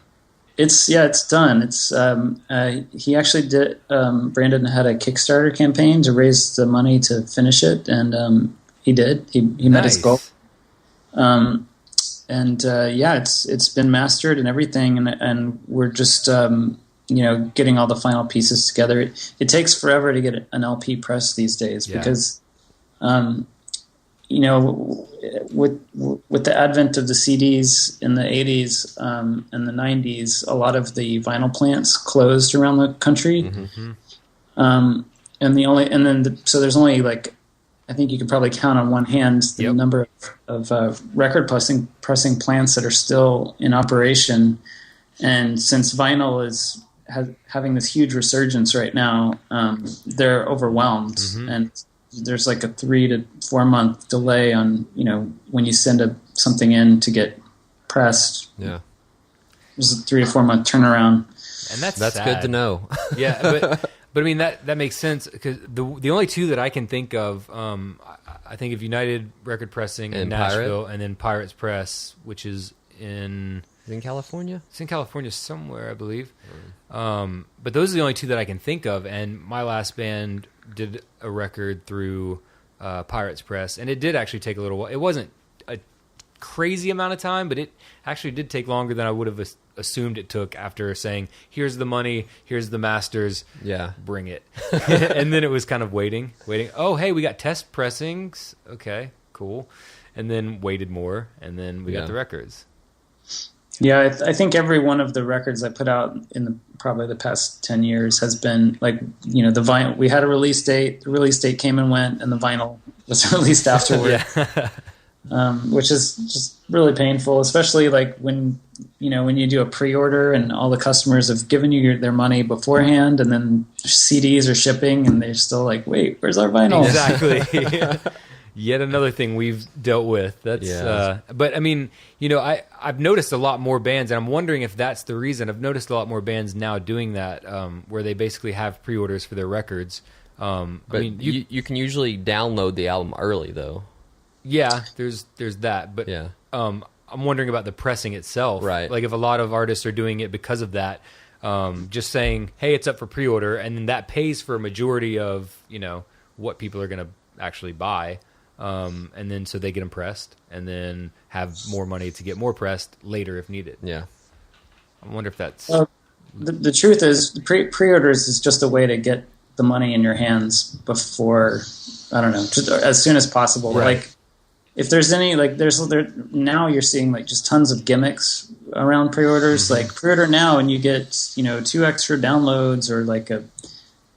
It's done. It's he actually did. Brandon had a Kickstarter campaign to raise the money to finish it, and he did. He met his goal. It's been mastered and everything, and we're just getting all the final pieces together. It takes forever to get an LP press these days because. With the advent of the CDs in the 80s and the 90s, a lot of the vinyl plants closed around the country. Mm-hmm. So there's only I think you could probably count on one hand the number of record pressing plants that are still in operation. And since vinyl is having this huge resurgence right now, they're overwhelmed. Mm-hmm. And there's like a 3 to 4 month delay on, when you send something in to get pressed. Yeah. There's a 3 to 4 month turnaround. And that's sad. Good to know. Yeah. But I mean, that makes sense, because the only two that I can think of, I think of United Record Pressing in Nashville, and then Pirates Press, which is in California? It's in California somewhere, I believe. But those are the only two that I can think of, and my last band did a record through Pirates Press, and it did actually take a little while. It wasn't a crazy amount of time, but it actually did take longer than I would have assumed it took, after saying, here's the money, here's the masters, bring it. And then it was kind of waiting. Oh, hey, we got test pressings. Okay, cool. And then waited more, and then we got the records. Yeah, I think every one of the records I put out in probably the past 10 years has been the vinyl. We had a release date. The release date came and went, and the vinyl was released afterward, which is just really painful, especially when you do a pre-order and all the customers have given you their money beforehand, and then CDs are shipping, and they're still like, wait, where's our vinyl? Exactly. Yet another thing we've dealt with. But I mean, I've noticed a lot more bands, and I'm wondering if that's the reason. I've noticed a lot more bands now doing that, where they basically have pre-orders for their records. But you can usually download the album early, though. Yeah, there's that. But I'm wondering about the pressing itself. Right. Like if a lot of artists are doing it because of that, just saying, hey, it's up for pre-order, and then that pays for a majority of what people are going to actually buy. And then so they get them pressed, and then have more money to get more pressed later if needed. Yeah. I wonder if that's... The truth is, pre-orders is just a way to get the money in your hands before, I don't know, just as soon as possible. Right. Like, if there's any, now you're seeing just tons of gimmicks around pre-orders. Mm-hmm. Like, pre-order now and you get, 2 extra downloads, or a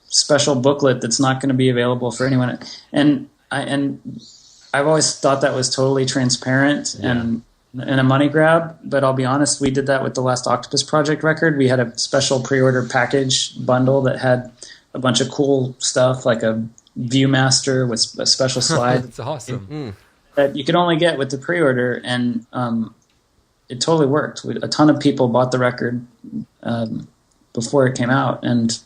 special booklet that's not going to be available for anyone. And I've always thought that was totally transparent and a money grab. But I'll be honest, we did that with the last Octopus Project record. We had a special pre-order package bundle that had a bunch of cool stuff, like a ViewMaster with a special slide. That's awesome. That you could only get with the pre-order, and it totally worked. A ton of people bought the record before it came out, and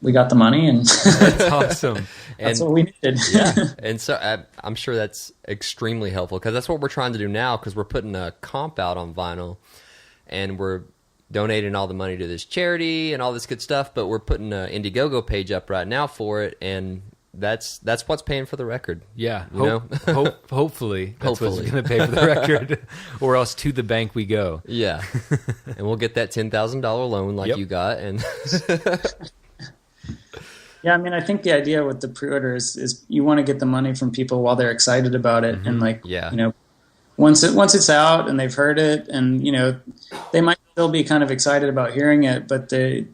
we got the money, and that's awesome. That's what we needed. Yeah, and so I'm sure that's extremely helpful, because that's what we're trying to do now, because we're putting a comp out on vinyl, and we're donating all the money to this charity and all this good stuff, but we're putting an Indiegogo page up right now for it, and that's what's paying for the record. Yeah, Hopefully. hopefully that's what's going to pay for the record, or else to the bank we go. Yeah, and we'll get that $10,000 loan like you got, and yeah, I mean, I think the idea with the pre-order is you want to get the money from people while they're excited about it, and once it's out and they've heard it, and they might still be kind of excited about hearing it, but they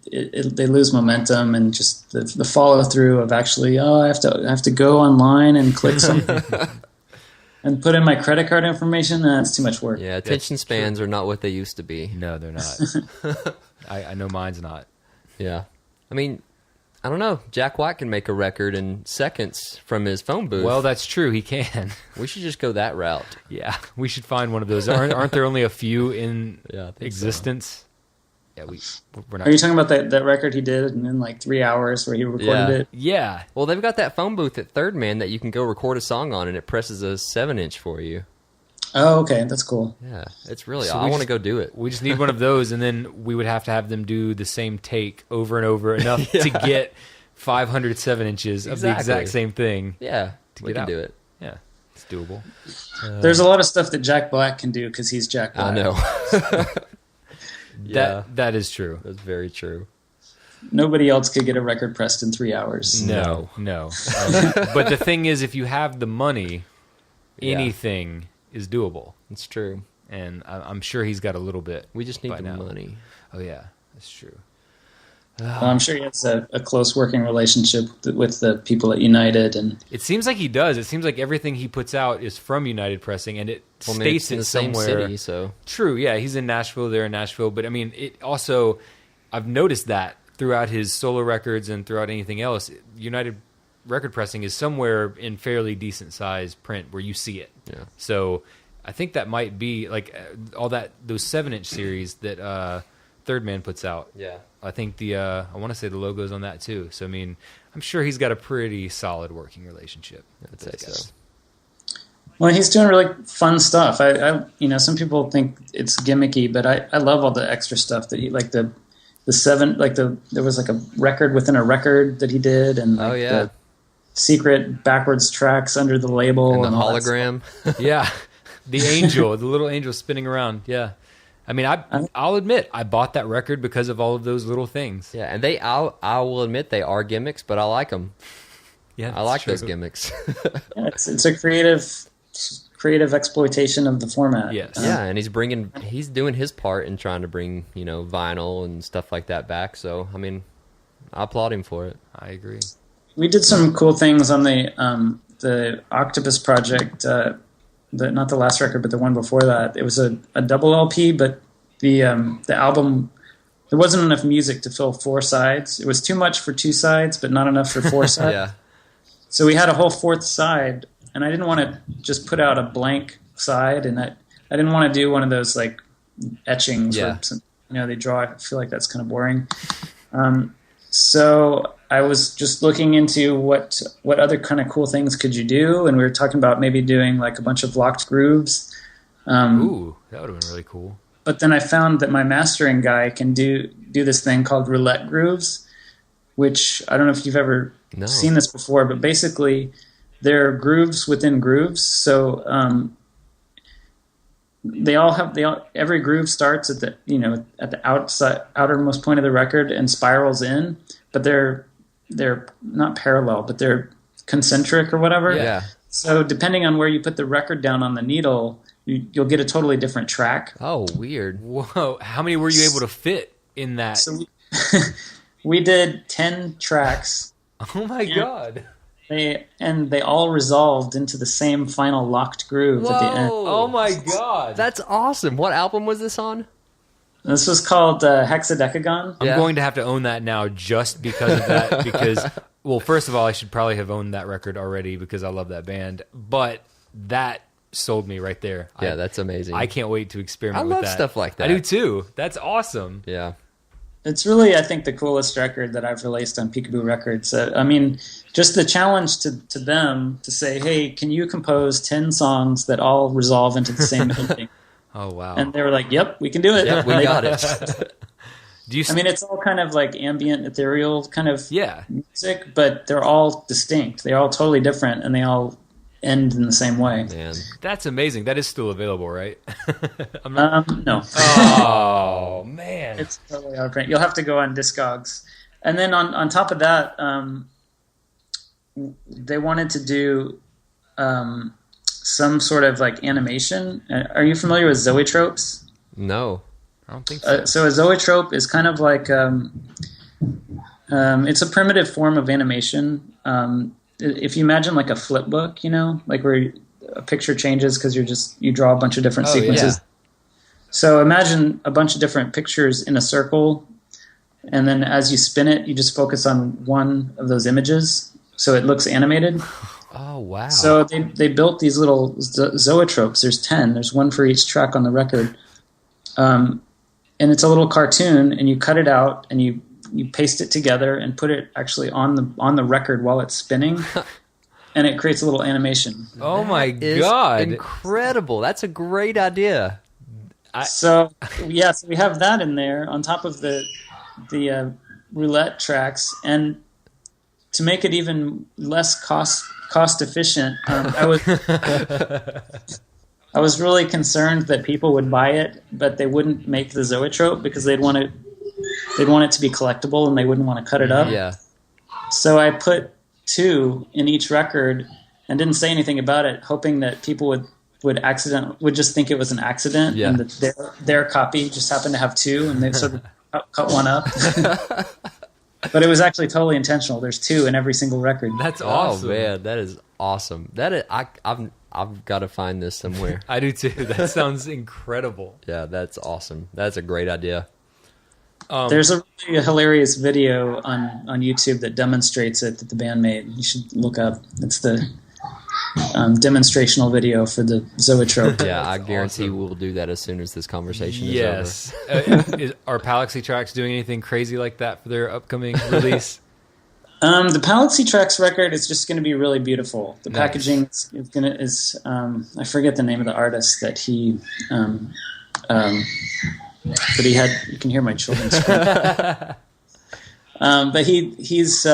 lose momentum, and just the follow through of actually, I have to go online and click something and put in my credit card information. That's too much work. Yeah, attention spans are not what they used to be. No, they're not. I know mine's not. Yeah, I mean, I don't know. Jack White can make a record in seconds from his phone booth. Well, that's true. He can. We should just go that route. Yeah, we should find one of those. Aren't there only a few in existence? So. Yeah, we're not. Are you talking about that record he did in like 3 hours where he recorded it? Yeah. Well, they've got that phone booth at Third Man that you can go record a song on, and it presses a 7-inch for you. Oh, okay, that's cool. Yeah, it's really. I want to go do it. We just need one of those, and then we would have to have them do the same take over and over enough to get 500 7-inches of the exact same thing. Yeah, we can do it. Yeah, it's doable. There's a lot of stuff that Jack Black can do because he's Jack Black. I know. That is true. That's very true. Nobody else could get a record pressed in 3 hours. No. But the thing is, if you have the money, anything is doable. It's true. And I'm sure he's got a little bit. We just need the money. Oh, yeah. That's true. Well, I'm sure he has a close working relationship with the people at United. And it seems like he does. It seems like everything he puts out is from United Pressing, and it states in it the somewhere. Same city, so. True, yeah. He's in Nashville. They're in Nashville. But, I mean, it also, I've noticed that throughout his solo records and throughout anything else, United Record Pressing is somewhere in fairly decent size print where you see it. Yeah. So I think that might be like those 7-inch series that Third Man puts out. Yeah. I think I want to say the logo's on that too. So I mean, I'm sure he's got a pretty solid working relationship. I'd say so. Well, he's doing really fun stuff. I some people think it's gimmicky, but I love all the extra stuff that he like there was like a record within a record that he did, and the secret backwards tracks under the label and the hologram. Yeah, the little angel spinning around. Yeah, I mean, I'll admit I bought that record because of all of those little things. Yeah, and I will admit they are gimmicks, but I like them. Yeah, I like those gimmicks. Yeah, it's a creative exploitation of the format. Yes. Yeah, and he's doing his part in trying to bring vinyl and stuff like that back. So I mean, I applaud him for it. I agree. We did some cool things on the Octopus Project. Not the last record, but the one before that. It was a double LP, but the album, there wasn't enough music to fill 4 sides. It was too much for 2 sides, but not enough for 4 sides. Yeah. So we had a whole 4th side, and I didn't want to just put out a blank side, and I didn't want to do one of those like etchings. Yeah. Where, they draw. I feel like that's kind of boring. So I was just looking into what other kind of cool things could you do, and we were talking about maybe doing like a bunch of locked grooves. Ooh, that would have been really cool. But then I found that my mastering guy can do this thing called roulette grooves, which I don't know if you've ever seen this before, but basically they're grooves within grooves. So every groove starts at the outermost point of the record and spirals in, but they're not parallel, but they're concentric or whatever. Yeah. So depending on where you put the record down on the needle, you'll get a totally different track. Oh, weird. Whoa. How many were you able to fit in that? So we did 10 tracks. Oh my God. They all resolved into the same final locked groove at the end. Oh my God. That's awesome. What album was this on? This was called Hexadecagon. I'm going to have to own that now just because of that, because Well, first of all, I should probably have owned that record already because I love that band. But that sold me right there. Yeah, that's amazing. I can't wait to experiment with that. I love stuff like that. I do too. That's awesome. Yeah. It's really, I think, the coolest record that I've released on Peekaboo Records. I mean, just the challenge to them to say, hey, can you compose 10 songs that all resolve into the same melody? Oh, wow. And they were like, yep, we can do it. Yep, we got it. I mean, it's all kind of like ambient, ethereal kind of music, but they're all distinct. They're all totally different, and they all end in the same way. Man, that's amazing. That is still available, right? No. Oh, man. It's totally out of print. You'll have to go on Discogs. And then on top of that, they wanted to do some sort of like animation. Are you familiar with zoetropes? No. I don't think so. So a zoetrope is kind of like it's a primitive form of animation. If you imagine like a flip book, like where a picture changes because you draw a bunch of different sequences. Yeah. So imagine a bunch of different pictures in a circle, and then as you spin it, you just focus on one of those images, so it looks animated. Oh, wow. So they built these little zoetropes. There's 10. There's one for each track on the record. And it's a little cartoon, and you cut it out, and you paste it together and put it actually on the record while it's spinning, and it creates a little animation. Oh my God. Incredible. That's a great idea. So we have that in there on top of the roulette tracks, and to make it even less cost efficient, I was really concerned that people would buy it, but they wouldn't make the zoetrope because they'd want it to be collectible and they wouldn't want to cut it up. Yeah. So I put 2 in each record and didn't say anything about it, hoping that people would just think it was an accident, and that their copy just happened to have 2, and they sort of cut one up. But it was actually totally intentional. There's 2 in every single record. That's awesome. Oh man, that is awesome. I've got to find this somewhere. I do too. That sounds incredible. Yeah, that's awesome. That's a great idea. There's a really hilarious video on YouTube that demonstrates it that the band made. You should look up. It's the demonstrational video for the zoetrope. Yeah, I guarantee we'll do that as soon as this conversation is over. Yes. Are Palaxy Tracks doing anything crazy like that for their upcoming release? The Palaxy Tracks record is just going to be really beautiful. The packaging is I forget the name of the artist that he but he had. You can hear my children scream. But he's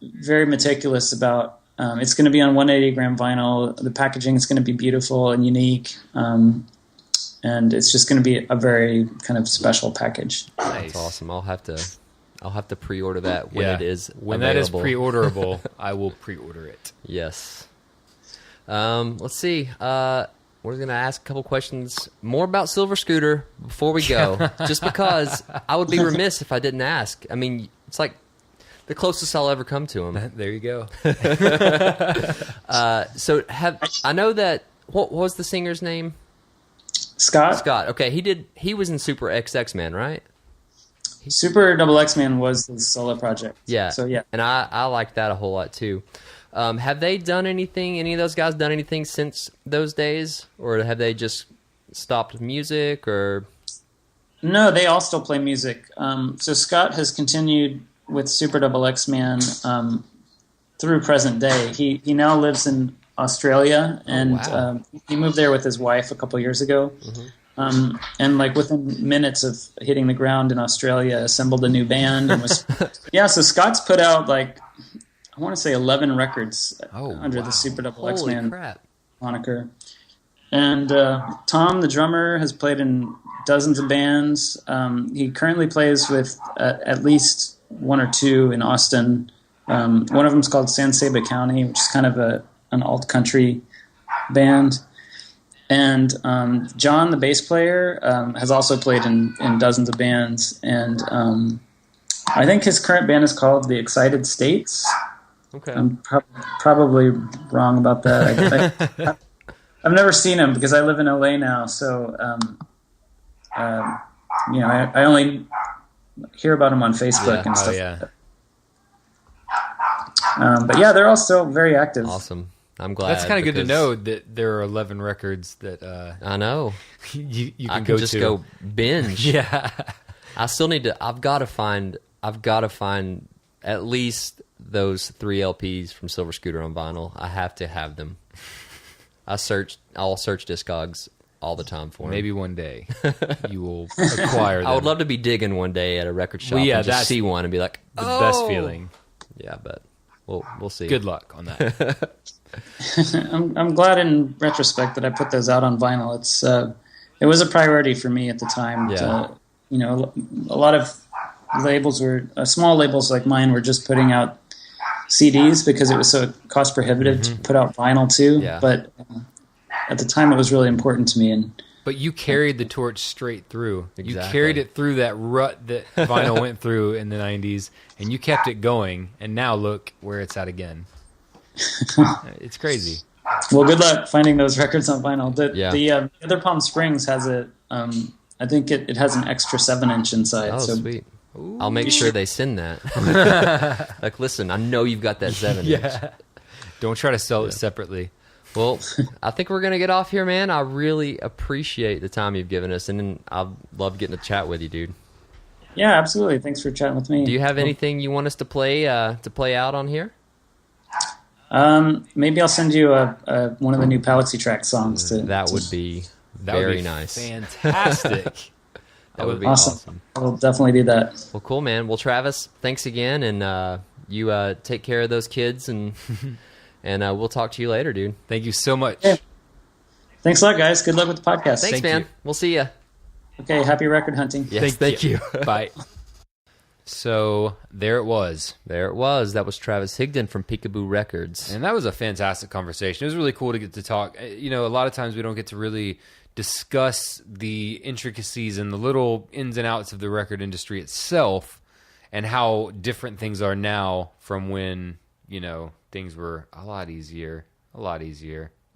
very meticulous about. It's going to be on 180-gram vinyl. The packaging is going to be beautiful and unique, and it's just going to be a very kind of special package. Nice. That's awesome. I'll have to pre-order that when it is when available. That is pre-orderable. I will pre-order it. Yes. Let's see. We're going to ask a couple questions more about Silver Scooter before we go, just because I would be remiss if I didn't ask. I mean, it's like the closest I'll ever come to him. There you go. So I know that, what was the singer's name? Scott. Scott. Okay, he was in Super XX Man, right? Super XX Man was his solo project. Yeah. So yeah. And I like that a whole lot too. Have they done anything, any of those guys done anything since those days? Or have they just stopped music or? No, they all still play music. So Scott has continued with Super XX Man through present day. He now lives in Australia, and he moved there with his wife a couple years ago. Mm-hmm. And like within minutes of hitting the ground in Australia, assembled a new band and was So Scott's put out like I want to say 11 records under the Super XX Man moniker. And Tom, the drummer, has played in dozens of bands. He currently plays with at least 1 or 2 in Austin. One of them is called San Saba County, which is kind of an alt country band. And John, the bass player, has also played in dozens of bands. And I think his current band is called The Excited States. Okay. I'm probably wrong about that. I've never seen him because I live in LA now, so I only hear about him on Facebook and stuff. Yeah. Like that. But yeah, they're all still very active. Awesome. I'm glad. That's kind of good to know that there are 11 records that I know. you can I go can just to. go binge. Yeah. I still need to. I've got to find at least those 3 LPs from Silver Scooter on vinyl. I have to have them. I'll search Discogs all the time for them. Maybe one day you will acquire them. I would love to be digging one day at a record shop and just see one and be like, the best feeling. Yeah, but we'll see. Good luck on that. I'm glad in retrospect that I put those out on vinyl. It was a priority for me at the time. Yeah. A lot of labels small labels like mine were just putting out CDs because it was so cost prohibitive to put out vinyl too. Yeah. But at the time, it was really important to me. But you carried the torch straight through. Exactly. You carried it through that rut that vinyl went through in the 90s, and you kept it going, and now look where it's at again. It's crazy. Well, good luck finding those records on vinyl. Yeah. The other Palm Springs has I think it has an extra 7-inch inside. Oh, so sweet. I'll make sure they send that. Like, listen, I know you've got that 7-inch. Yeah. Don't try to sell it separately. Well, I think we're going to get off here, man. I really appreciate the time you've given us, and I love getting to chat with you, dude. Yeah, absolutely. Thanks for chatting with me. Do you have anything you want us to play out on here? Maybe I'll send you one of the new Palaxy Tracks songs. That would be very nice. Fantastic. That would be awesome. I'll definitely do that. Well, cool, man. Well, Travis, thanks again, and you take care of those kids, and we'll talk to you later, dude. Thank you so much. Yeah. Thanks a lot, guys. Good luck with the podcast. Thanks, man. You. We'll see you. Okay, happy record hunting. Yes, thank you. Bye. So there it was. There it was. That was Travis Higdon from Peekaboo Records. And that was a fantastic conversation. It was really cool to get to talk. A lot of times we don't get to really discuss the intricacies and the little ins and outs of the record industry itself and how different things are now from when, things were a lot easier.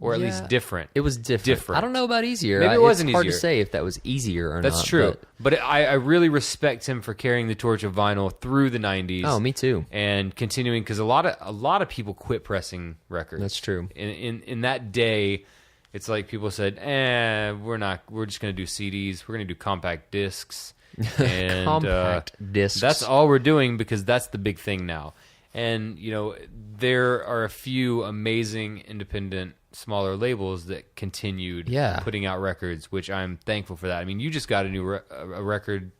Or at least different. It was different. I don't know about easier. Maybe it wasn't easier. It's hard easier. to say if that was easier or not. That's true. But I really respect him for carrying the torch of vinyl through the 90s. Oh, me too. And continuing, because a lot of people quit pressing records. That's true. In that day, it's like people said, we're just going to do CDs. We're going to do compact discs. And, compact discs. That's all we're doing because that's the big thing now. And, there are a few amazing independent smaller labels that continued putting out records, which I'm thankful for that. I mean, you just got a new a record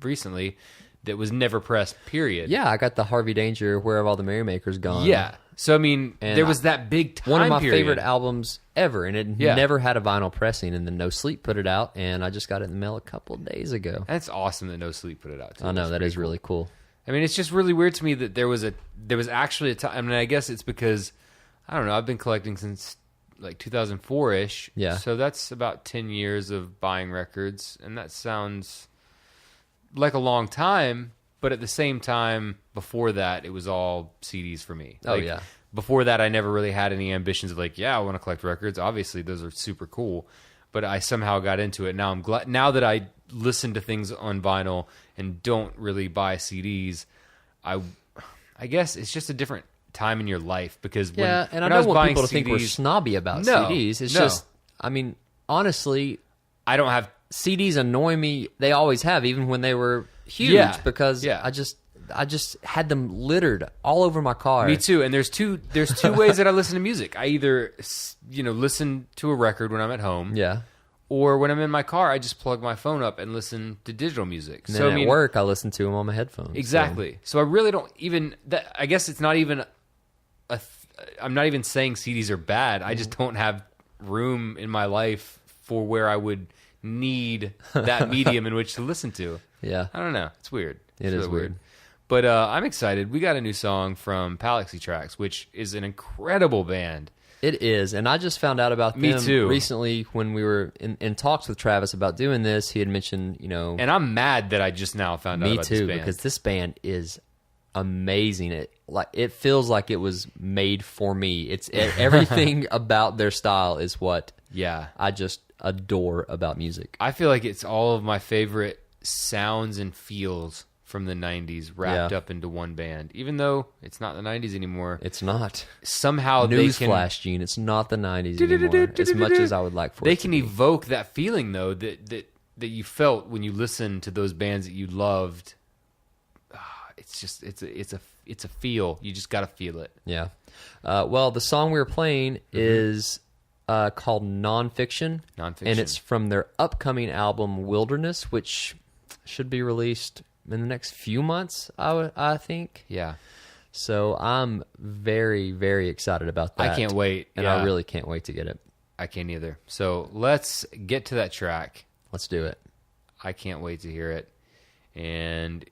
recently that was never pressed, period. Yeah, I got the Harvey Danger, Where Have All the Merrymakers Gone? Yeah. So, I mean, there was that big time one of my period. favorite albums ever, and it never had a vinyl pressing, and then No Sleep put it out, and I just got it in the mail a couple of days ago. That's awesome that No Sleep put it out, too. I know, that is really cool. I mean, it's just really weird to me that there was actually a time. I mean, I guess it's because, I don't know, I've been collecting since like 2004-ish. Yeah. So that's about 10 years of buying records, and that sounds like a long time, but at the same time, before that, it was all CDs for me. Oh, yeah. Before that, I never really had any ambitions of like, I want to collect records. Obviously, those are super cool, but I somehow got into it. Now I'm glad. Now that I listen to things on vinyl and don't really buy CDs, I guess it's just a different time in your life because when I when don't was want buying people to CDs, think we're snobby about CDs. It's just, I mean, honestly, I don't have CDs annoy me. They always have, even when they were huge, because I just had them littered all over my car. Me too. And there's two ways that I listen to music. I either listen to a record when I'm at home, or when I'm in my car, I just plug my phone up and listen to digital music. And then at work, I listen to them on my headphones. Exactly. So I really don't even. I guess it's not even I'm not even saying CDs are bad. I just don't have room in my life for where I would need that medium in which to listen to. Yeah. I don't know. It's weird. It is weird. But I'm excited. We got a new song from Palaxy Tracks, which is an incredible band. It is, and I just found out about them recently when we were in talks with Travis about doing this. He had mentioned, And I'm mad that I just now found out about this band. Me too, because this band is amazing. It feels like it was made for me. It's everything about their style is what I just adore about music. I feel like it's all of my favorite sounds and feels from the 90s wrapped up into one band. Even though it's not the 90s anymore. It's not. Somehow Newsflash, Gene. It's not the 90s anymore, as much as I would like for it to be. They can evoke that feeling, though, that you felt when you listened to those bands that you loved. It's just, it's a feel. You just got to feel it. Yeah. Well, the song we were playing is called Nonfiction. Nonfiction. And it's from their upcoming album, Wilderness, which should be released in the next few months, I think. Yeah. So I'm very, very excited about that. I can't wait. And I really can't wait to get it. I can't either. So let's get to that track. Let's do it. I can't wait to hear it. And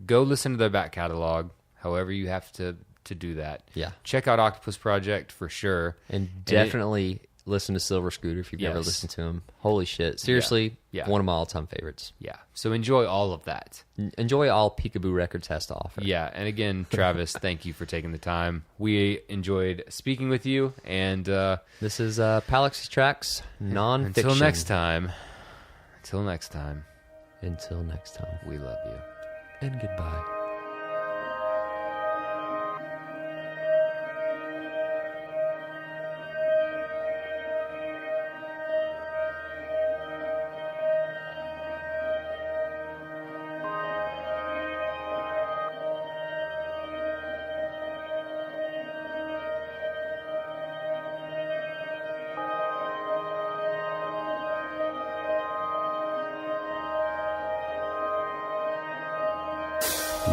go listen to their back catalog, however you have to do that. Yeah. Check out Octopus Project for sure. And definitely listen to Silver Scooter if you've never listened to him. Holy shit. Seriously, one of my all-time favorites. Yeah. So enjoy all of that. Enjoy all Peekaboo Records has to offer. Yeah. And again, Travis, thank you for taking the time. We enjoyed speaking with you. And this is Palaxy Tracks, Nonfiction. Until next time. Until next time. Until next time. We love you. And goodbye.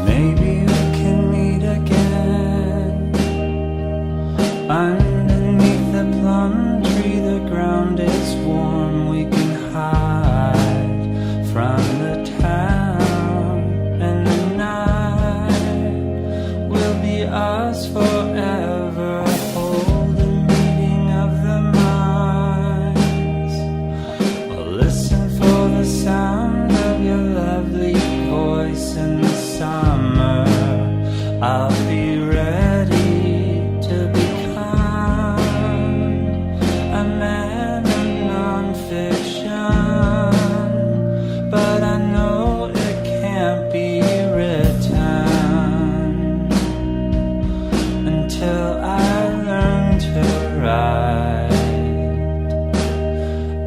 Maybe we can meet again underneath the plum tree. The ground is warm. We can hide from the town, and the night will be ours forever. Hold the meeting of the minds. Or listen for the sound of your lovely voice in the summer. I'll be ready to become a man of nonfiction, but I know it can't be written until I learn to write,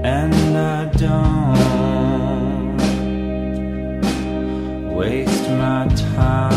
and I don't waste my time.